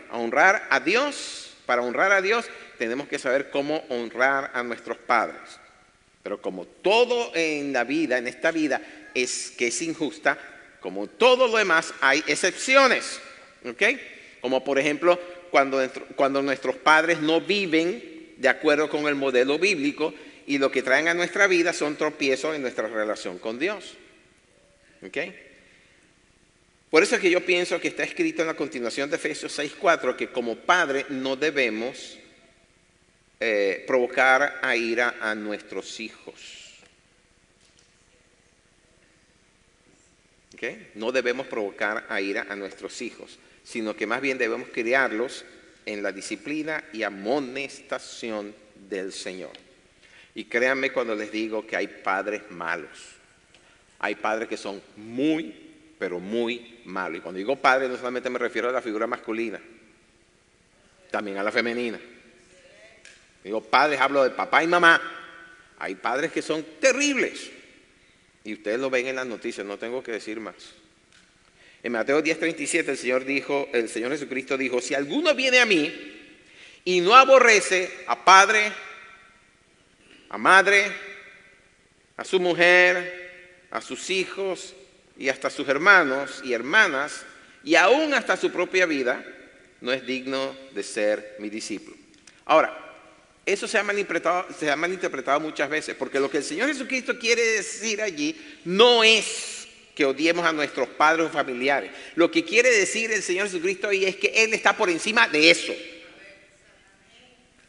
para honrar a Dios tenemos que saber cómo honrar a nuestros padres. Pero como todo en la vida, en esta vida, es que es injusta, como todo lo demás, hay excepciones. ¿Ok? Como por ejemplo, cuando nuestros padres no viven de acuerdo con el modelo bíblico y lo que traen a nuestra vida son tropiezos en nuestra relación con Dios. ¿Ok? Por eso es que yo pienso que está escrito en la continuación de Efesios 6:4 que como padre no debemos provocar a ira a nuestros hijos. ¿Ok? No debemos provocar a ira a nuestros hijos, sino que más bien debemos criarlos en la disciplina y amonestación del Señor. Y créanme cuando les digo que hay padres malos. Hay padres que son muy, pero muy malos. Y cuando digo padre no solamente me refiero a la figura masculina, también a la femenina. Digo padres, hablo de papá y mamá. Hay padres que son terribles. Y ustedes lo ven en las noticias, no tengo que decir más. En Mateo 10:37 el Señor Jesucristo dijo, si alguno viene a mí y no aborrece a padre, a madre, a su mujer, a sus hijos y hasta a sus hermanos y hermanas, y aún hasta su propia vida, no es digno de ser mi discípulo. Ahora, eso se ha malinterpretado muchas veces, porque lo que el Señor Jesucristo quiere decir allí no es que odiemos a nuestros padres o familiares. Lo que quiere decir el Señor Jesucristo ahí es que Él está por encima de eso.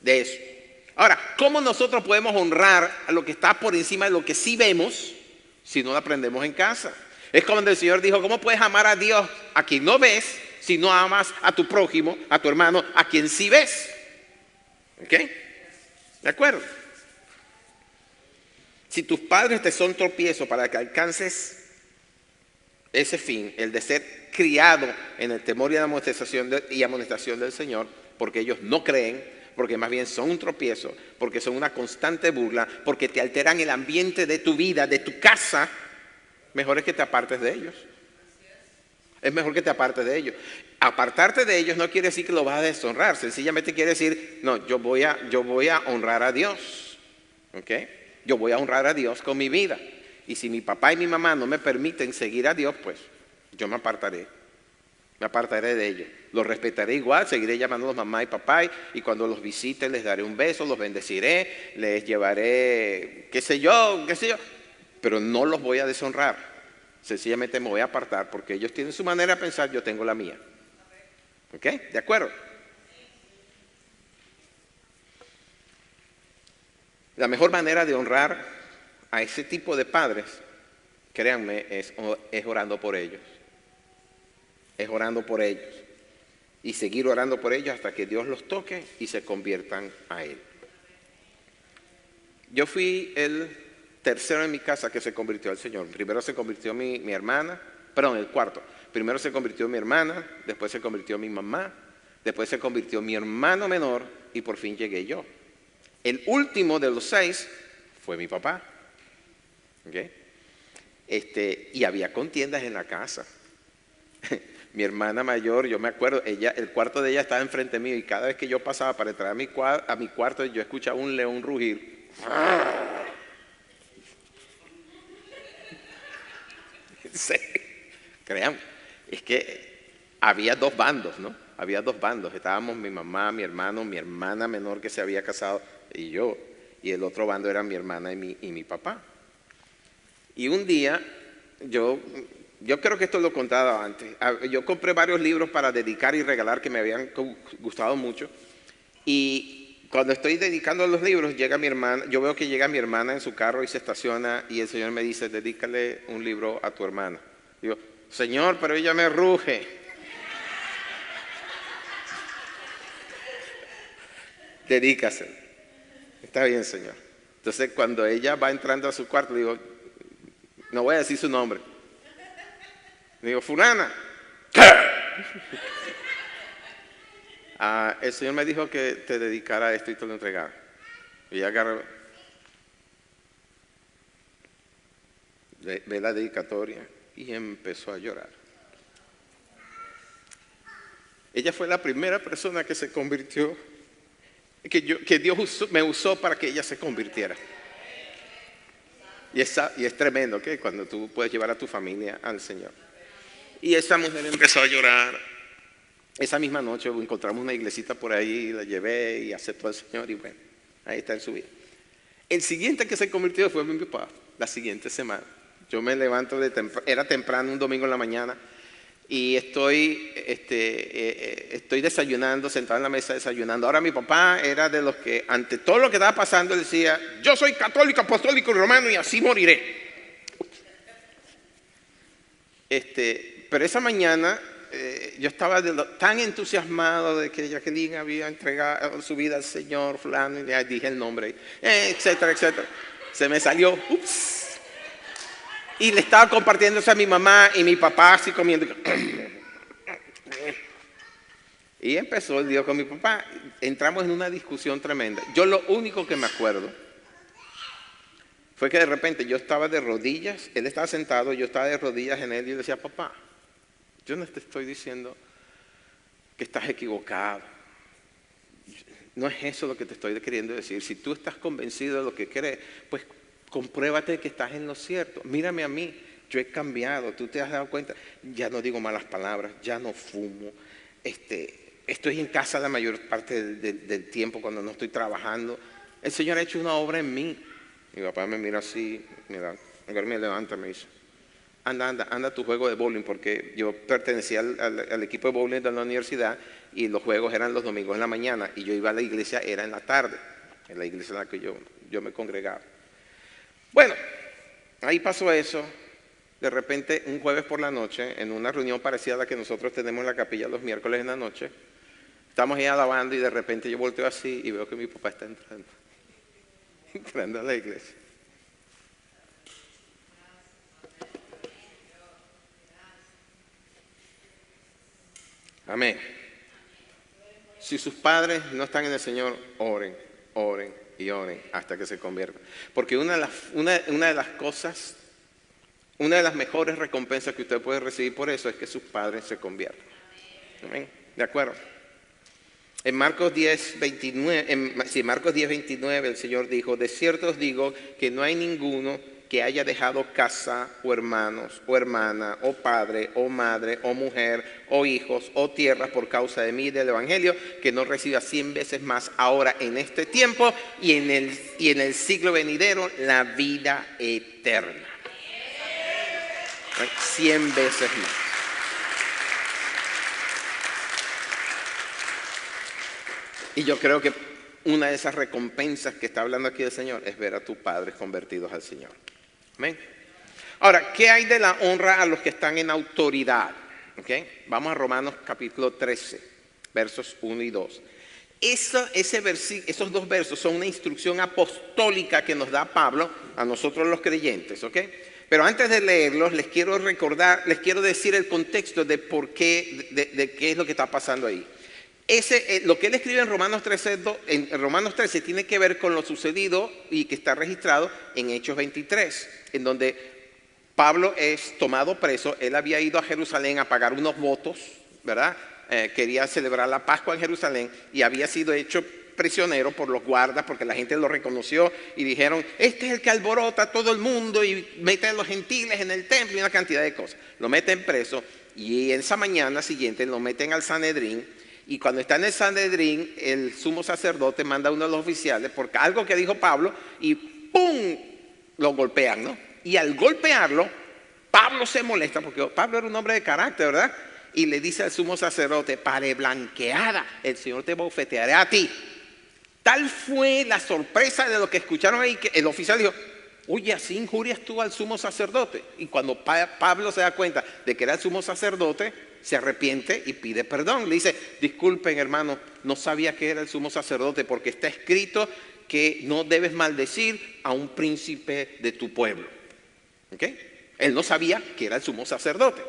De eso. Ahora, ¿cómo nosotros podemos honrar a lo que está por encima de lo que sí vemos si no lo aprendemos en casa? Es como el Señor dijo, ¿cómo puedes amar a Dios a quien no ves si no amas a tu prójimo, a tu hermano, a quien sí ves? ¿Ok? ¿De acuerdo? Si tus padres te son tropiezo para que alcances ese fin, el de ser criado en el temor y la amonestación del Señor, porque ellos no creen, porque más bien son un tropiezo, porque son una constante burla, porque te alteran el ambiente de tu vida, de tu casa, mejor es que te apartes de ellos. Es mejor que te apartes de ellos. Apartarte de ellos no quiere decir que lo vas a deshonrar, sencillamente quiere decir, no, yo voy a honrar a Dios. ¿Ok? Yo voy a honrar a Dios con mi vida. Y si mi papá y mi mamá no me permiten seguir a Dios, pues yo me apartaré de ellos. Los respetaré igual, seguiré llamándolos mamá y papá, y cuando los visite les daré un beso, los bendeciré, les llevaré, qué sé yo, pero no los voy a deshonrar. Sencillamente me voy a apartar porque ellos tienen su manera de pensar, yo tengo la mía. ¿Ok? ¿De acuerdo? La mejor manera de honrar a ese tipo de padres, créanme, es orando por ellos. Es orando por ellos. Y seguir orando por ellos hasta que Dios los toque y se conviertan a Él. Yo fui el tercero en mi casa que se convirtió al Señor. Primero se convirtió mi hermana, perdón, el cuarto. Primero se convirtió mi hermana, después se convirtió mi mamá, después se convirtió mi hermano menor y por fin llegué yo. El último de los 6 fue mi papá. ¿Okay? Y había contiendas en la casa. Mi hermana mayor, yo me acuerdo, el cuarto de ella estaba enfrente mío y cada vez que yo pasaba para entrar a mi cuarto, yo escuchaba un león rugir. Sí, crean, es que había dos bandos, ¿no? Había dos bandos. Estábamos mi mamá, mi hermano, mi hermana menor que se había casado y yo. Y el otro bando era mi hermana y mi papá. Y un día, yo creo que esto lo he contado antes. Yo compré varios libros para dedicar y regalar que me habían gustado mucho. Y cuando estoy dedicando los libros, llega mi hermana, yo veo que llega mi hermana en su carro y se estaciona y el Señor me dice, dedícale un libro a tu hermana. Digo, Señor, pero ella me ruge. Dedícaselo. Está bien, Señor. Entonces, cuando ella va entrando a su cuarto, digo, no voy a decir su nombre. Digo, fulana. El Señor me dijo que te dedicara a esto y te lo entregara. Y ella agarró, ve la dedicatoria y empezó a llorar. Ella fue la primera persona que se convirtió que Dios me usó para que ella se convirtiera. Y es tremendo, ¿ok? Cuando tú puedes llevar a tu familia al Señor. Y esa mujer empezó a llorar. Esa misma noche encontramos una iglesita por ahí, la llevé y aceptó al Señor y bueno, ahí está en su vida. El siguiente que se convirtió fue mi papá, la siguiente semana. Yo me levanto era temprano, un domingo en la mañana, y estoy desayunando, sentado en la mesa desayunando. Ahora mi papá era de los que ante todo lo que estaba pasando decía, yo soy católico, apostólico y romano y así moriré. Pero esa mañana yo estaba tan entusiasmado de que Jacqueline había entregado su vida al Señor, fulano, y ya dije el nombre, etcétera, etcétera. Se me salió, ups. Y le estaba compartiendo eso a mi mamá y mi papá así comiendo. Y empezó el día con mi papá. Entramos en una discusión tremenda. Yo lo único que me acuerdo fue que de repente yo estaba de rodillas, él estaba sentado, yo estaba de rodillas en él y yo decía, papá, yo no te estoy diciendo que estás equivocado. No es eso lo que te estoy queriendo decir. Si tú estás convencido de lo que crees, pues compruébate que estás en lo cierto. Mírame a mí, yo he cambiado, tú te has dado cuenta. Ya no digo malas palabras, ya no fumo. Estoy en casa la mayor parte del tiempo cuando no estoy trabajando. El Señor ha hecho una obra en mí. Mi papá me mira así, me levanta, me dice, anda a tu juego de bowling, porque yo pertenecía al equipo de bowling de la universidad y los juegos eran los domingos en la mañana y yo iba a la iglesia, era en la tarde, en la iglesia en la que yo me congregaba. Bueno, ahí pasó eso. De repente, un jueves por la noche, en una reunión parecida a la que nosotros tenemos en la capilla los miércoles en la noche, estamos ahí alabando y de repente yo volteo así y veo que mi papá está entrando a la iglesia. Amén. Si sus padres no están en el Señor, oren, oren y oren hasta que se conviertan. Porque una de las cosas, una de las mejores recompensas que usted puede recibir por eso es que sus padres se conviertan. Amén. ¿De acuerdo? En Marcos 10:29, el Señor dijo, de cierto os digo que no hay ninguno que haya dejado casa, o hermanos, o hermana, o padre, o madre, o mujer, o hijos, o tierras por causa de mí y del Evangelio, que no reciba 100 veces más ahora en este tiempo y en el siglo venidero la vida eterna. 100 veces más. Y yo creo que una de esas recompensas que está hablando aquí el Señor es ver a tus padres convertidos al Señor. Amén. Ahora, ¿qué hay de la honra a los que están en autoridad? ¿Okay? Vamos a Romanos capítulo 13, versos 1 y 2. Esos dos versos son una instrucción apostólica que nos da Pablo a nosotros los creyentes. ¿Okay? Pero antes de leerlos, les quiero decir el contexto de por qué, de qué es lo que está pasando ahí. Lo que él escribe en Romanos 13 tiene que ver con lo sucedido y que está registrado en Hechos 23, en donde Pablo es tomado preso. Él había ido a Jerusalén a pagar unos votos, ¿verdad? Quería celebrar la Pascua en Jerusalén y había sido hecho prisionero por los guardas porque la gente lo reconoció y dijeron, este es el que alborota a todo el mundo y mete a los gentiles en el templo y una cantidad de cosas. Lo meten preso y esa mañana siguiente lo meten al Sanedrín. Y cuando está en el Sanedrín, el sumo sacerdote manda a uno de los oficiales porque algo que dijo Pablo y ¡pum! Lo golpean, ¿no? Y al golpearlo, Pablo se molesta porque Pablo era un hombre de carácter, ¿verdad? Y le dice al sumo sacerdote, pareblanqueada, el Señor te bofeteará a ti. Tal fue la sorpresa de lo que escucharon ahí que el oficial dijo, oye, ¿así injurias tú al sumo sacerdote? Y cuando Pablo se da cuenta de que era el sumo sacerdote, se arrepiente y pide perdón. Le dice, disculpen hermano, no sabía que era el sumo sacerdote porque está escrito que no debes maldecir a un príncipe de tu pueblo. ¿Okay? Él no sabía que era el sumo sacerdote.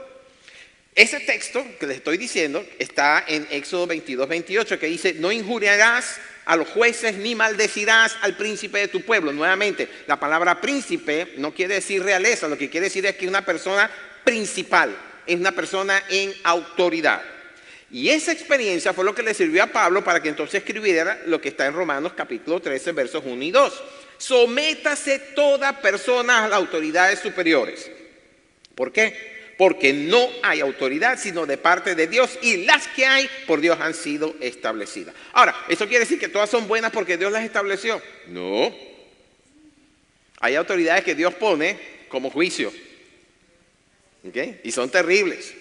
Ese texto que les estoy diciendo está en Éxodo 22:28 que dice, no injuriarás a los jueces ni maldecirás al príncipe de tu pueblo. Nuevamente, la palabra príncipe no quiere decir realeza, lo que quiere decir es que una persona principal, es una persona en autoridad. Y esa experiencia fue lo que le sirvió a Pablo para que entonces escribiera lo que está en Romanos capítulo 13, versos 1 y 2. Sométase toda persona a las autoridades superiores. ¿Por qué? Porque no hay autoridad sino de parte de Dios, y las que hay por Dios han sido establecidas. Ahora, ¿eso quiere decir que todas son buenas porque Dios las estableció? No. Hay autoridades que Dios pone como juicio. ¿Okay? Y son terribles.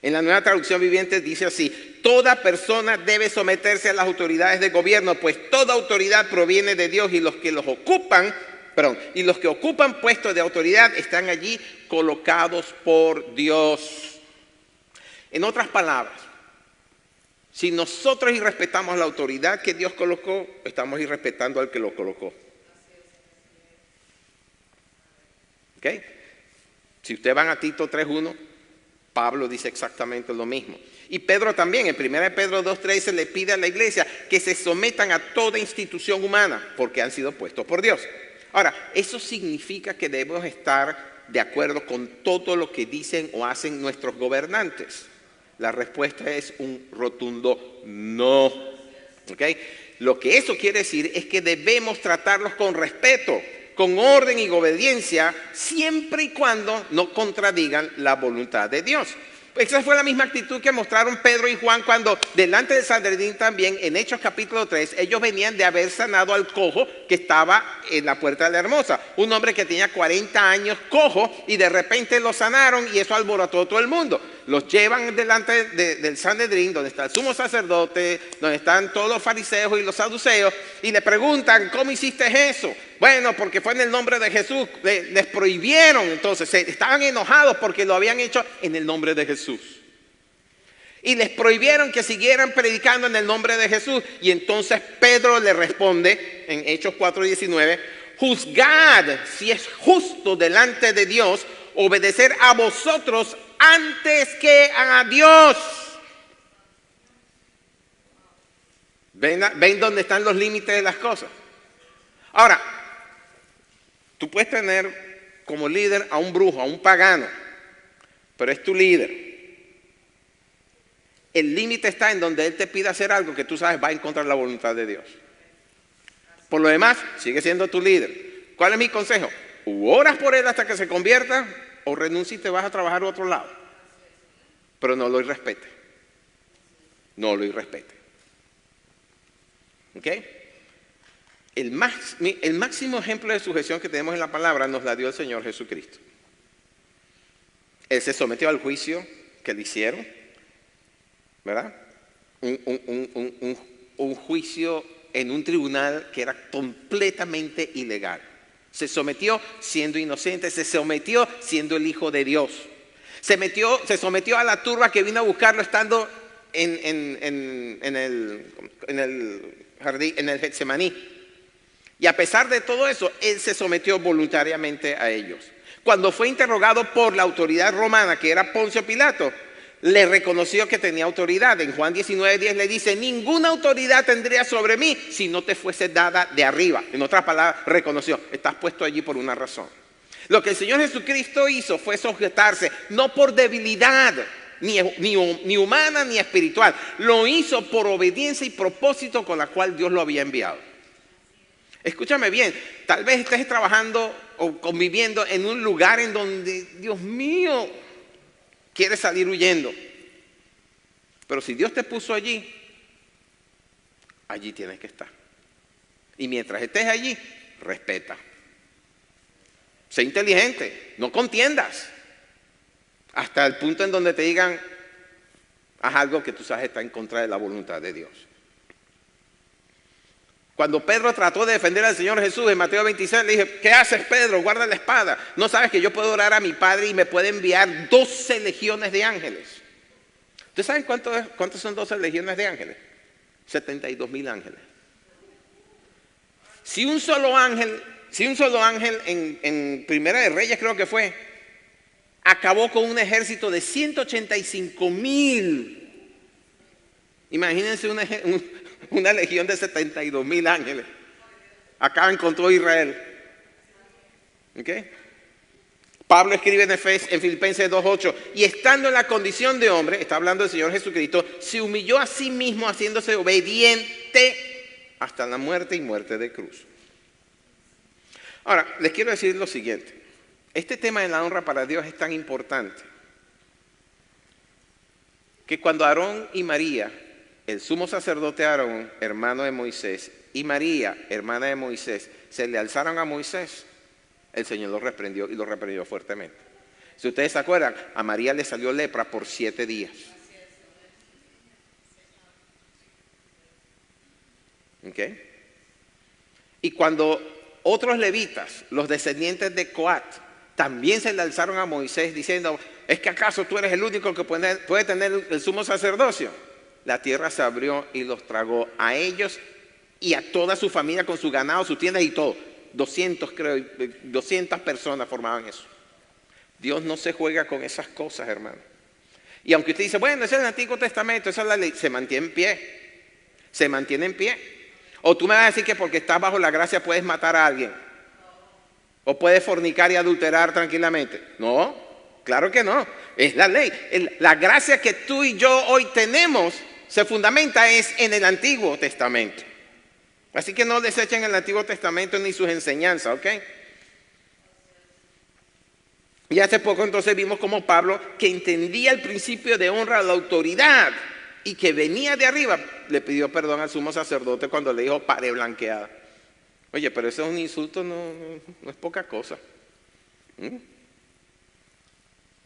En la Nueva Traducción Viviente dice así: toda persona debe someterse a las autoridades de gobierno, pues toda autoridad proviene de Dios, y los que ocupan puestos de autoridad están allí colocados por Dios. En otras palabras, si nosotros irrespetamos la autoridad que Dios colocó, estamos irrespetando al que lo colocó. ¿Ok? Si ustedes van a Tito 3:1, Pablo dice exactamente lo mismo. Y Pedro también, en 1 Pedro 2:13, le pide a la iglesia que se sometan a toda institución humana, porque han sido puestos por Dios. Ahora, ¿eso significa que debemos estar de acuerdo con todo lo que dicen o hacen nuestros gobernantes? La respuesta es un rotundo no. ¿Okay? Lo que eso quiere decir es que debemos tratarlos con respeto, con orden y obediencia, siempre y cuando no contradigan la voluntad de Dios. Esa fue la misma actitud que mostraron Pedro y Juan cuando delante del Sanedrín también, en Hechos capítulo 3, ellos venían de haber sanado al cojo que estaba en la puerta de la Hermosa. Un hombre que tenía 40 años cojo, y de repente lo sanaron, y eso alborotó a todo el mundo. Los llevan delante del Sanedrín, donde está el sumo sacerdote, donde están todos los fariseos y los saduceos, y le preguntan: ¿cómo hiciste eso? Bueno, porque fue en el nombre de Jesús. Les prohibieron, entonces estaban enojados porque lo habían hecho en el nombre de Jesús. Y les prohibieron que siguieran predicando en el nombre de Jesús. Y entonces Pedro le responde en Hechos 4:19: juzgad si es justo delante de Dios obedecer a vosotros antes que a Dios. ¿Ven dónde están los límites de las cosas? Ahora, tú puedes tener como líder a un brujo, a un pagano, pero es tu líder. El límite está en donde él te pide hacer algo que tú sabes va en contra de la voluntad de Dios. Por lo demás, sigue siendo tu líder. ¿Cuál es mi consejo? O oras por él hasta que se convierta, o renuncia y te vas a trabajar a otro lado. Pero no lo irrespete. No lo irrespete. ¿Ok? El máximo ejemplo de sujeción que tenemos en la palabra nos la dio el Señor Jesucristo. Él se sometió al juicio que le hicieron, ¿verdad? Un juicio en un tribunal que era completamente ilegal. Se sometió siendo inocente, se sometió siendo el Hijo de Dios. Se sometió a la turba que vino a buscarlo estando en el jardín, en el Getsemaní. Y a pesar de todo eso, él se sometió voluntariamente a ellos. Cuando fue interrogado por la autoridad romana, que era Poncio Pilato, le reconoció que tenía autoridad. En Juan 19:10 le dice: ninguna autoridad tendría sobre mí si no te fuese dada de arriba. En otras palabras, reconoció: estás puesto allí por una razón. Lo que el Señor Jesucristo hizo fue sujetarse, no por debilidad, ni humana ni espiritual. Lo hizo por obediencia y propósito con la cual Dios lo había enviado. Escúchame bien, tal vez estés trabajando o conviviendo en un lugar en donde, Dios mío, quieres salir huyendo. Pero si Dios te puso allí, allí tienes que estar. Y mientras estés allí, respeta. Sé inteligente, no contiendas. Hasta el punto en donde te digan: haz algo que tú sabes está en contra de la voluntad de Dios. Cuando Pedro trató de defender al Señor Jesús en Mateo 26, le dije: ¿qué haces, Pedro? Guarda la espada. ¿No sabes que yo puedo orar a mi Padre y me puede enviar 12 legiones de ángeles? ¿Ustedes saben cuántos son 12 legiones de ángeles? 72,000 ángeles. Si un solo ángel en Primera de Reyes, creo que fue, acabó con un ejército de 185,000. Imagínense una legión de 72,000 ángeles. Acaban con todo Israel. ¿Ok? Pablo escribe en Filipenses 2:8, y estando en la condición de hombre, está hablando del Señor Jesucristo, se humilló a sí mismo haciéndose obediente hasta la muerte y muerte de cruz. Ahora, les quiero decir lo siguiente. Este tema de la honra para Dios es tan importante que cuando Aarón y María, el sumo sacerdote Aarón, hermano de Moisés, y María, hermana de Moisés, se le alzaron a Moisés, el Señor los reprendió y los reprendió fuertemente. Si ustedes se acuerdan, a María le salió lepra por 7 días. ¿Ok? Y cuando otros levitas, los descendientes de Coat, también se le alzaron a Moisés diciendo, ¿es que acaso tú eres el único que puede tener el sumo sacerdocio? La tierra se abrió y los tragó a ellos y a toda su familia con su ganado, sus tiendas y todo. 200 personas formaban eso. Dios no se juega con esas cosas, hermano. Y aunque usted dice, bueno, ese es el Antiguo Testamento, esa es la ley, se mantiene en pie. Se mantiene en pie. O tú me vas a decir que porque estás bajo la gracia puedes matar a alguien. O puedes fornicar y adulterar tranquilamente. No, claro que no. Es la ley. La gracia que tú y yo hoy tenemos se fundamenta es en el Antiguo Testamento. Así que no desechen el Antiguo Testamento ni sus enseñanzas, ¿ok? Y hace poco entonces vimos como Pablo, que entendía el principio de honra a la autoridad y que venía de arriba, le pidió perdón al sumo sacerdote cuando le dijo pared blanqueada. Oye, pero eso es un insulto, no es poca cosa. En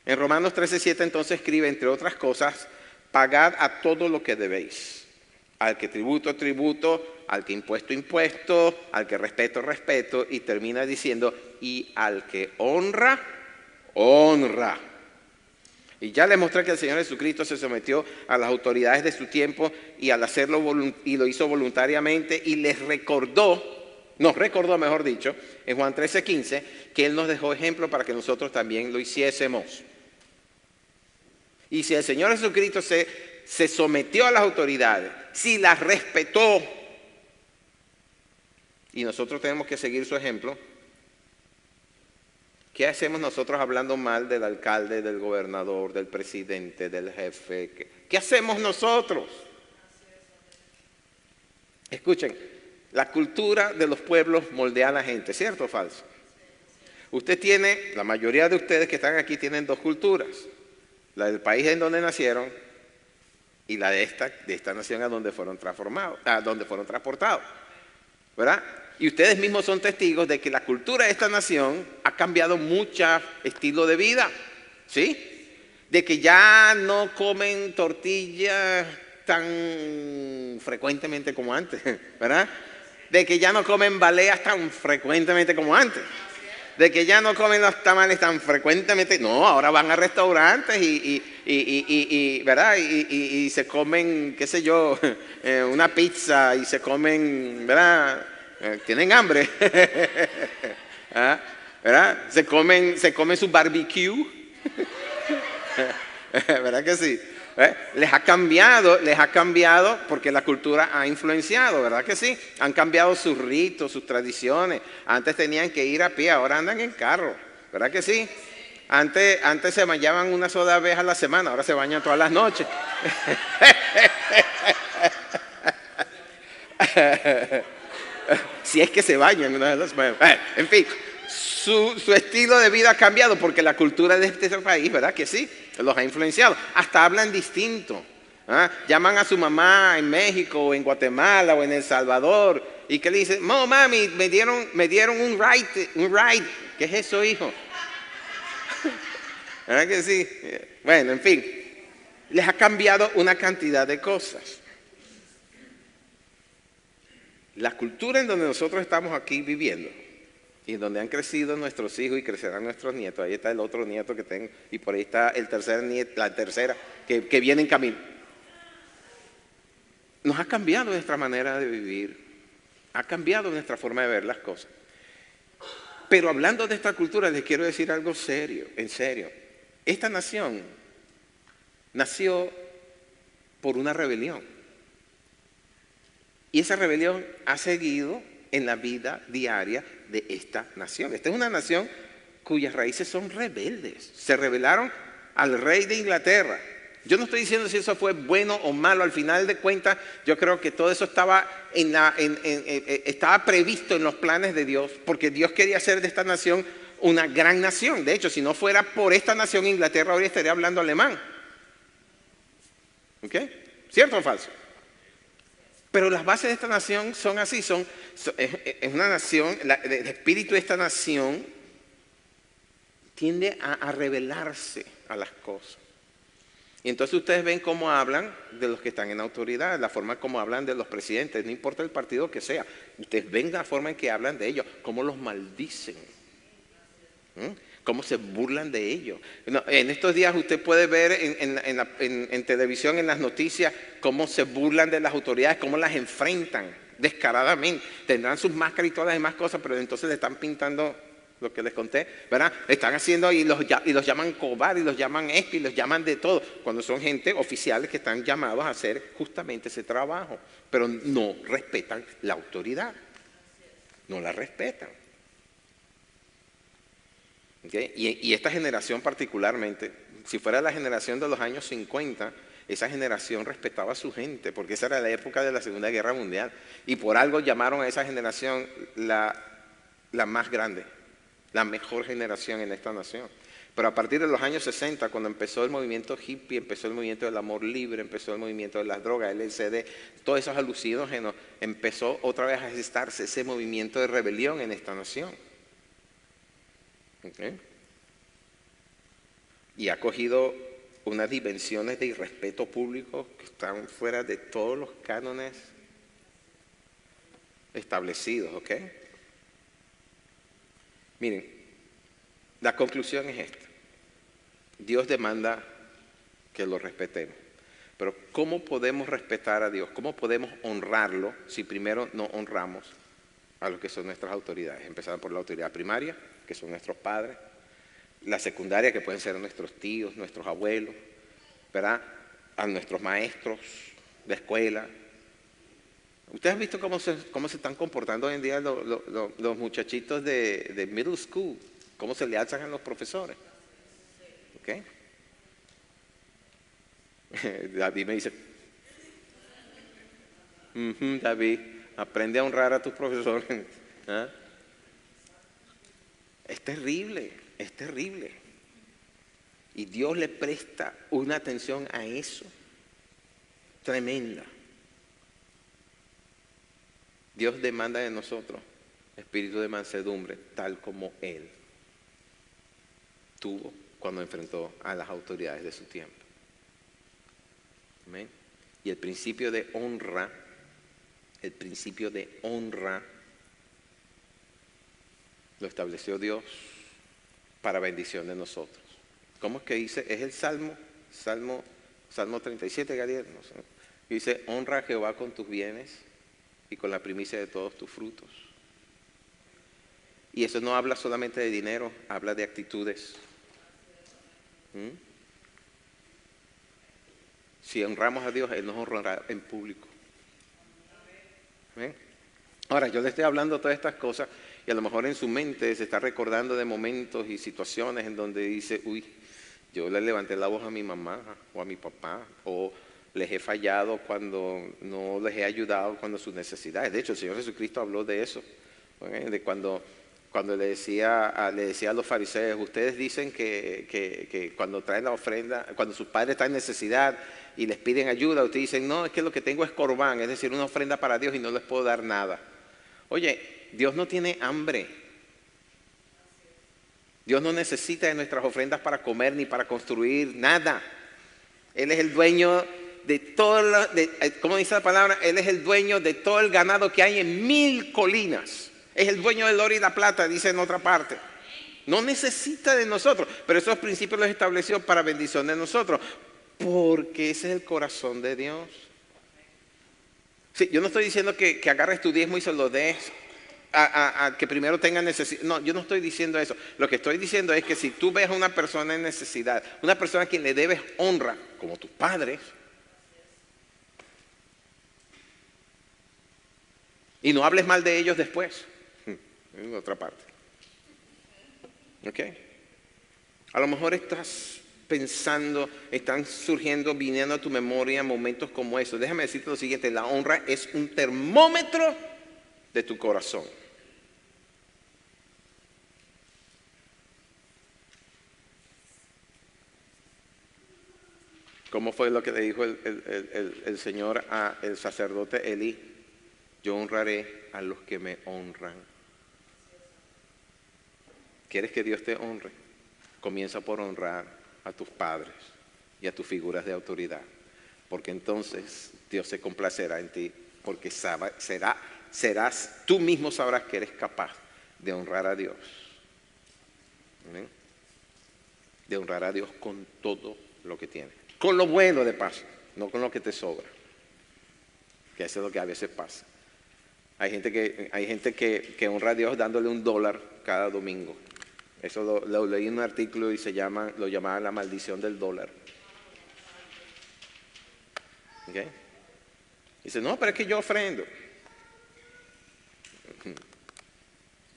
Romanos 13:7 entonces escribe, entre otras cosas, pagad a todo lo que debéis. Al que tributo, tributo, al que impuesto, impuesto, al que respeto, respeto, y termina diciendo, y al que honra, honra. Y ya les mostré que el Señor Jesucristo se sometió a las autoridades de su tiempo y al hacerlo y lo hizo voluntariamente y nos recordó, mejor dicho, en Juan 13:15, que Él nos dejó ejemplo para que nosotros también lo hiciésemos. Y si el Señor Jesucristo se sometió a las autoridades, si las respetó, y nosotros tenemos que seguir su ejemplo, ¿qué hacemos nosotros hablando mal del alcalde, del gobernador, del presidente, del jefe? ¿Qué hacemos nosotros? Escuchen, la cultura de los pueblos moldea a la gente, ¿cierto o falso? La mayoría de ustedes que están aquí tienen 2 culturas. La del país en donde nacieron y la de esta nación a donde fueron transportados. ¿Verdad? Y ustedes mismos son testigos de que la cultura de esta nación ha cambiado mucho estilo de vida, ¿sí? De que ya no comen tortillas tan frecuentemente como antes, ¿verdad? De que ya no comen baleas tan frecuentemente como antes. De que ya no comen los tamales tan frecuentemente. No, ahora van a restaurantes ¿verdad? Y se comen, qué sé yo, una pizza y se comen, ¿verdad? Tienen hambre. ¿Verdad? Se comen su barbecue. ¿Verdad que sí? Les ha cambiado porque la cultura ha influenciado, ¿verdad que sí? Han cambiado sus ritos, sus tradiciones. Antes tenían que ir a pie, ahora andan en carro, ¿verdad que sí? Antes se bañaban una sola vez a la semana, ahora se bañan todas las noches. Si es que se bañan una vez a la semana. En fin, su estilo de vida ha cambiado porque la cultura de este país, ¿verdad que sí? Los ha influenciado. Hasta hablan distinto. Llaman a su mamá en México o en Guatemala o en El Salvador y que le dicen, mami, me dieron un ride. ¿Qué es eso, hijo? ¿Verdad que sí? Bueno, en fin, les ha cambiado una cantidad de cosas. La cultura en donde nosotros estamos aquí viviendo y en donde han crecido nuestros hijos y crecerán nuestros nietos, ahí está el otro nieto que tengo y por ahí está la tercera que viene en camino. Nos ha cambiado nuestra manera de vivir, ha cambiado nuestra forma de ver las cosas. Pero hablando de esta cultura les quiero decir algo serio, en serio. Esta nación nació por una rebelión. Y esa rebelión ha seguido en la vida diaria de esta nación. Esta es una nación cuyas raíces son rebeldes. Se rebelaron al rey de Inglaterra. Yo no estoy diciendo si eso fue bueno o malo. Al final de cuentas, yo creo que todo eso estaba, estaba previsto en los planes de Dios, porque Dios quería hacer de esta nación una gran nación. De hecho, si no fuera por esta nación, Inglaterra hoy estaría hablando alemán. ¿Ok? ¿Cierto o falso? Pero las bases de esta nación son así, es una nación, el espíritu de esta nación tiende a rebelarse a las cosas. Y entonces ustedes ven cómo hablan de los que están en autoridad, la forma como hablan de los presidentes, no importa el partido que sea. Ustedes ven la forma en que hablan de ellos, cómo los maldicen, cómo se burlan de ellos. En estos días usted puede ver en televisión, en las noticias, cómo se burlan de las autoridades, cómo las enfrentan descaradamente. Tendrán sus máscaras y todas las demás cosas, pero entonces le están pintando lo que les conté, ¿verdad? Están haciendo y los llaman cobardes, y los llaman esto, y los llaman de todo, cuando son gente oficiales que están llamados a hacer justamente ese trabajo, pero no respetan la autoridad, no la respetan. ¿Okay? Y esta generación particularmente, si fuera la generación de los años 50, esa generación respetaba a su gente, porque esa era la época de la Segunda Guerra Mundial, y por algo llamaron a esa generación la más grande, la mejor generación en esta nación. Pero a partir de los años 60, cuando empezó el movimiento hippie, empezó el movimiento del amor libre, empezó el movimiento de las drogas, el LSD, todos esos alucinógenos, empezó otra vez a gestarse ese movimiento de rebelión en esta nación. ¿Okay? Y ha cogido unas dimensiones de irrespeto público que están fuera de todos los cánones establecidos, ¿ok? Miren, la conclusión es esta. Dios demanda que lo respetemos. Pero ¿cómo podemos respetar a Dios? ¿Cómo podemos honrarlo si primero no honramos a los que son nuestras autoridades? Empezando por la autoridad primaria, que son nuestros padres. La secundaria, que pueden ser nuestros tíos, nuestros abuelos, ¿verdad? A nuestros maestros de escuela. ¿Ustedes han visto cómo se están comportando hoy en día los muchachitos de middle school? ¿Cómo se le alzan a los profesores? ¿Ok? David me dice, David, aprende a honrar a tus profesores. ¿Ah? Es terrible, es terrible. Y Dios le presta una atención a eso tremenda. Dios demanda de nosotros espíritu de mansedumbre, tal como Él tuvo cuando enfrentó a las autoridades de su tiempo. ¿Amén? Y el principio de honra lo estableció Dios para bendición de nosotros. ¿Cómo es que dice? Es el Salmo 37, Gadiel, no sé. Dice, honra a Jehová con tus bienes y con la primicia de todos tus frutos. Y eso no habla solamente de dinero, habla de actitudes. Si honramos a Dios, Él nos honrará en público. ¿Ven? Ahora, yo le estoy hablando todas estas cosas y a lo mejor en su mente se está recordando de momentos y situaciones en donde dice, uy, yo le levanté la voz a mi mamá o a mi papá, o les he fallado cuando no les he ayudado cuando sus necesidades. De hecho, el Señor Jesucristo habló de eso, de cuando le decía a los fariseos, ustedes dicen que cuando traen la ofrenda, cuando sus padres están en necesidad y les piden ayuda, ustedes dicen, no, es que lo que tengo es corbán, es decir, una ofrenda para Dios y no les puedo dar nada. Oye, Dios no tiene hambre. Dios no necesita de nuestras ofrendas para comer ni para construir nada. Él es el dueño de todo, ¿cómo dice la palabra? Él es el dueño de todo el ganado que hay en 1000 colinas. Es el dueño del oro y la plata, dice en otra parte. No necesita de nosotros, pero esos principios los estableció para bendición de nosotros, porque ese es el corazón de Dios. Sí, yo no estoy diciendo que agarres tu diezmo y se lo des a que primero tenga necesidad. No, yo no estoy diciendo eso. Lo que estoy diciendo es que si tú ves a una persona en necesidad, una persona a quien le debes honra, como tus padres, y no hables mal de ellos después, en otra parte. ¿Ok? A lo mejor estás pensando, están surgiendo, viniendo a tu memoria momentos como esos. Déjame decirte lo siguiente, la honra es un termómetro de tu corazón. ¿Cómo fue lo que le dijo el Señor al sacerdote Elí? Yo honraré a los que me honran. ¿Quieres que Dios te honre? Comienza por honrar a tus padres y a tus figuras de autoridad, porque entonces Dios se complacerá en ti, porque tú mismo sabrás que eres capaz de honrar a Dios. ¿Amén? De honrar a Dios con todo lo que tienes. Con lo bueno de paso, no con lo que te sobra. Que eso es lo que a veces pasa. Hay gente que honra a Dios dándole $1 cada domingo. Eso lo leí en un artículo y lo llamaban la maldición del dólar. ¿Okay? Dice, no, pero es que yo ofrendo.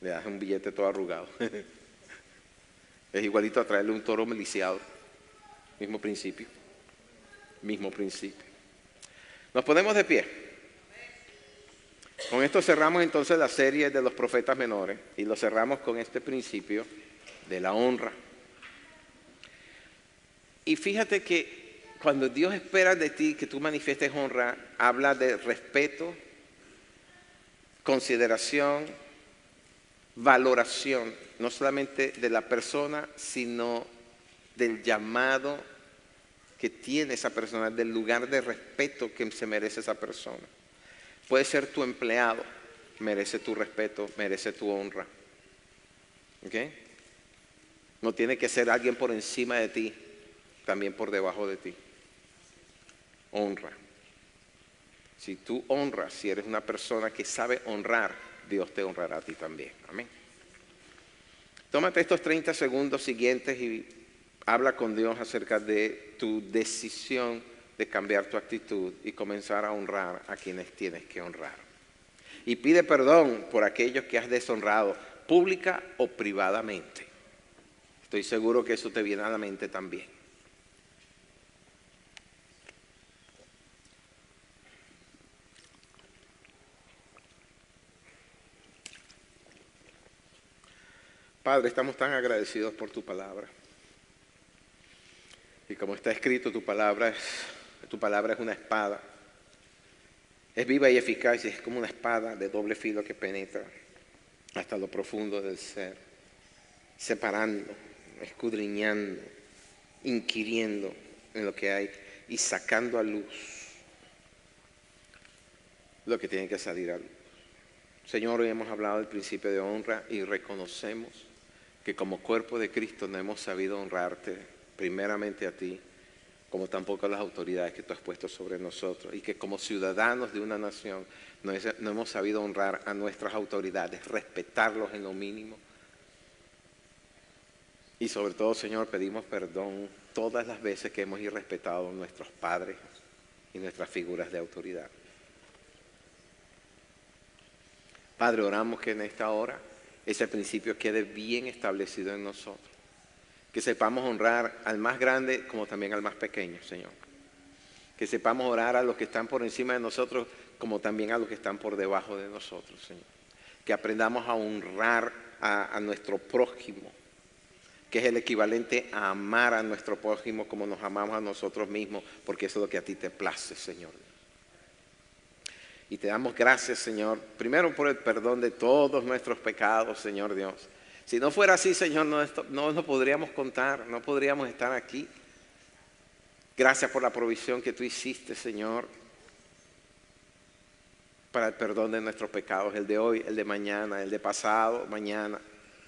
Le das un billete todo arrugado. Es igualito a traerle un toro miliciado. Mismo principio. Mismo principio. Nos ponemos de pie. Con esto cerramos entonces la serie de los profetas menores y lo cerramos con este principio de la honra. Y fíjate que cuando Dios espera de ti que tú manifiestes honra, habla de respeto, consideración, valoración, no solamente de la persona, sino del llamado que tiene esa persona, del lugar de respeto que se merece esa persona. Puede ser tu empleado, merece tu respeto, merece tu honra. ¿Ok? No tiene que ser alguien por encima de ti, también por debajo de ti. Honra. Si tú honras, si eres una persona que sabe honrar, Dios te honrará a ti también. Amén. Tómate estos 30 segundos siguientes y habla con Dios acerca de tu decisión de cambiar tu actitud y comenzar a honrar a quienes tienes que honrar. Y pide perdón por aquellos que has deshonrado, pública o privadamente. Estoy seguro que eso te viene a la mente también. Padre, estamos tan agradecidos por tu palabra. Y como está escrito, tu palabra es una espada. Es viva y eficaz y es como una espada de doble filo que penetra hasta lo profundo del ser, separando, escudriñando, inquiriendo en lo que hay y sacando a luz lo que tiene que salir a luz. Señor, hoy hemos hablado del principio de honra y reconocemos que como cuerpo de Cristo no hemos sabido honrarte primeramente a ti, como tampoco a las autoridades que tú has puesto sobre nosotros, y que como ciudadanos de una nación no hemos sabido honrar a nuestras autoridades, respetarlos en lo mínimo. Y sobre todo, Señor, pedimos perdón todas las veces que hemos irrespetado a nuestros padres y nuestras figuras de autoridad. Padre, oramos que en esta hora ese principio quede bien establecido en nosotros. Que sepamos honrar al más grande como también al más pequeño, Señor. Que sepamos orar a los que están por encima de nosotros como también a los que están por debajo de nosotros, Señor. Que aprendamos a honrar a nuestro prójimo, que es el equivalente a amar a nuestro prójimo como nos amamos a nosotros mismos, porque eso es lo que a ti te place, Señor. Y te damos gracias, Señor, primero por el perdón de todos nuestros pecados, Señor Dios. Si no fuera así, Señor, no nos podríamos contar, no podríamos estar aquí. Gracias por la provisión que tú hiciste, Señor, para el perdón de nuestros pecados, el de hoy, el de mañana, el de pasado, mañana.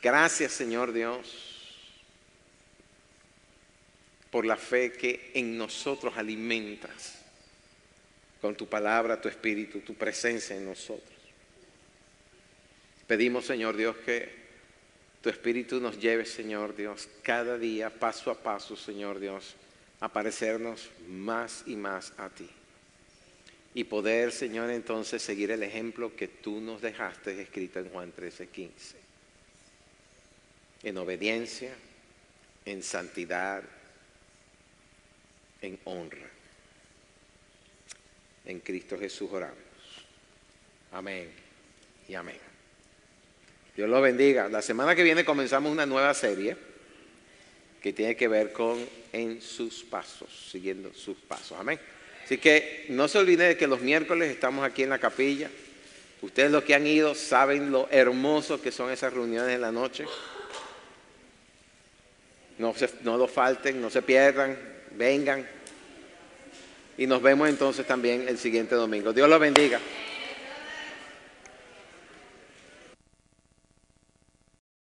Gracias, Señor Dios, por la fe que en nosotros alimentas con tu palabra, tu espíritu, tu presencia en nosotros. Pedimos, Señor Dios, que tu espíritu nos lleve, Señor Dios, cada día, paso a paso, Señor Dios, a parecernos más y más a ti. Y poder, Señor, entonces seguir el ejemplo que tú nos dejaste escrito en Juan 13:15. en obediencia, en santidad, en honra. En Cristo Jesús oramos. Amén y amén. Dios los bendiga. La semana que viene comenzamos una nueva serie que tiene que ver con en sus pasos, siguiendo sus pasos. Amén. Así que no se olviden de que los miércoles estamos aquí en la capilla. Ustedes los que han ido saben lo hermoso que son esas reuniones en la noche. No lo falten, no se pierdan, vengan. Y nos vemos entonces también el siguiente domingo. Dios los bendiga.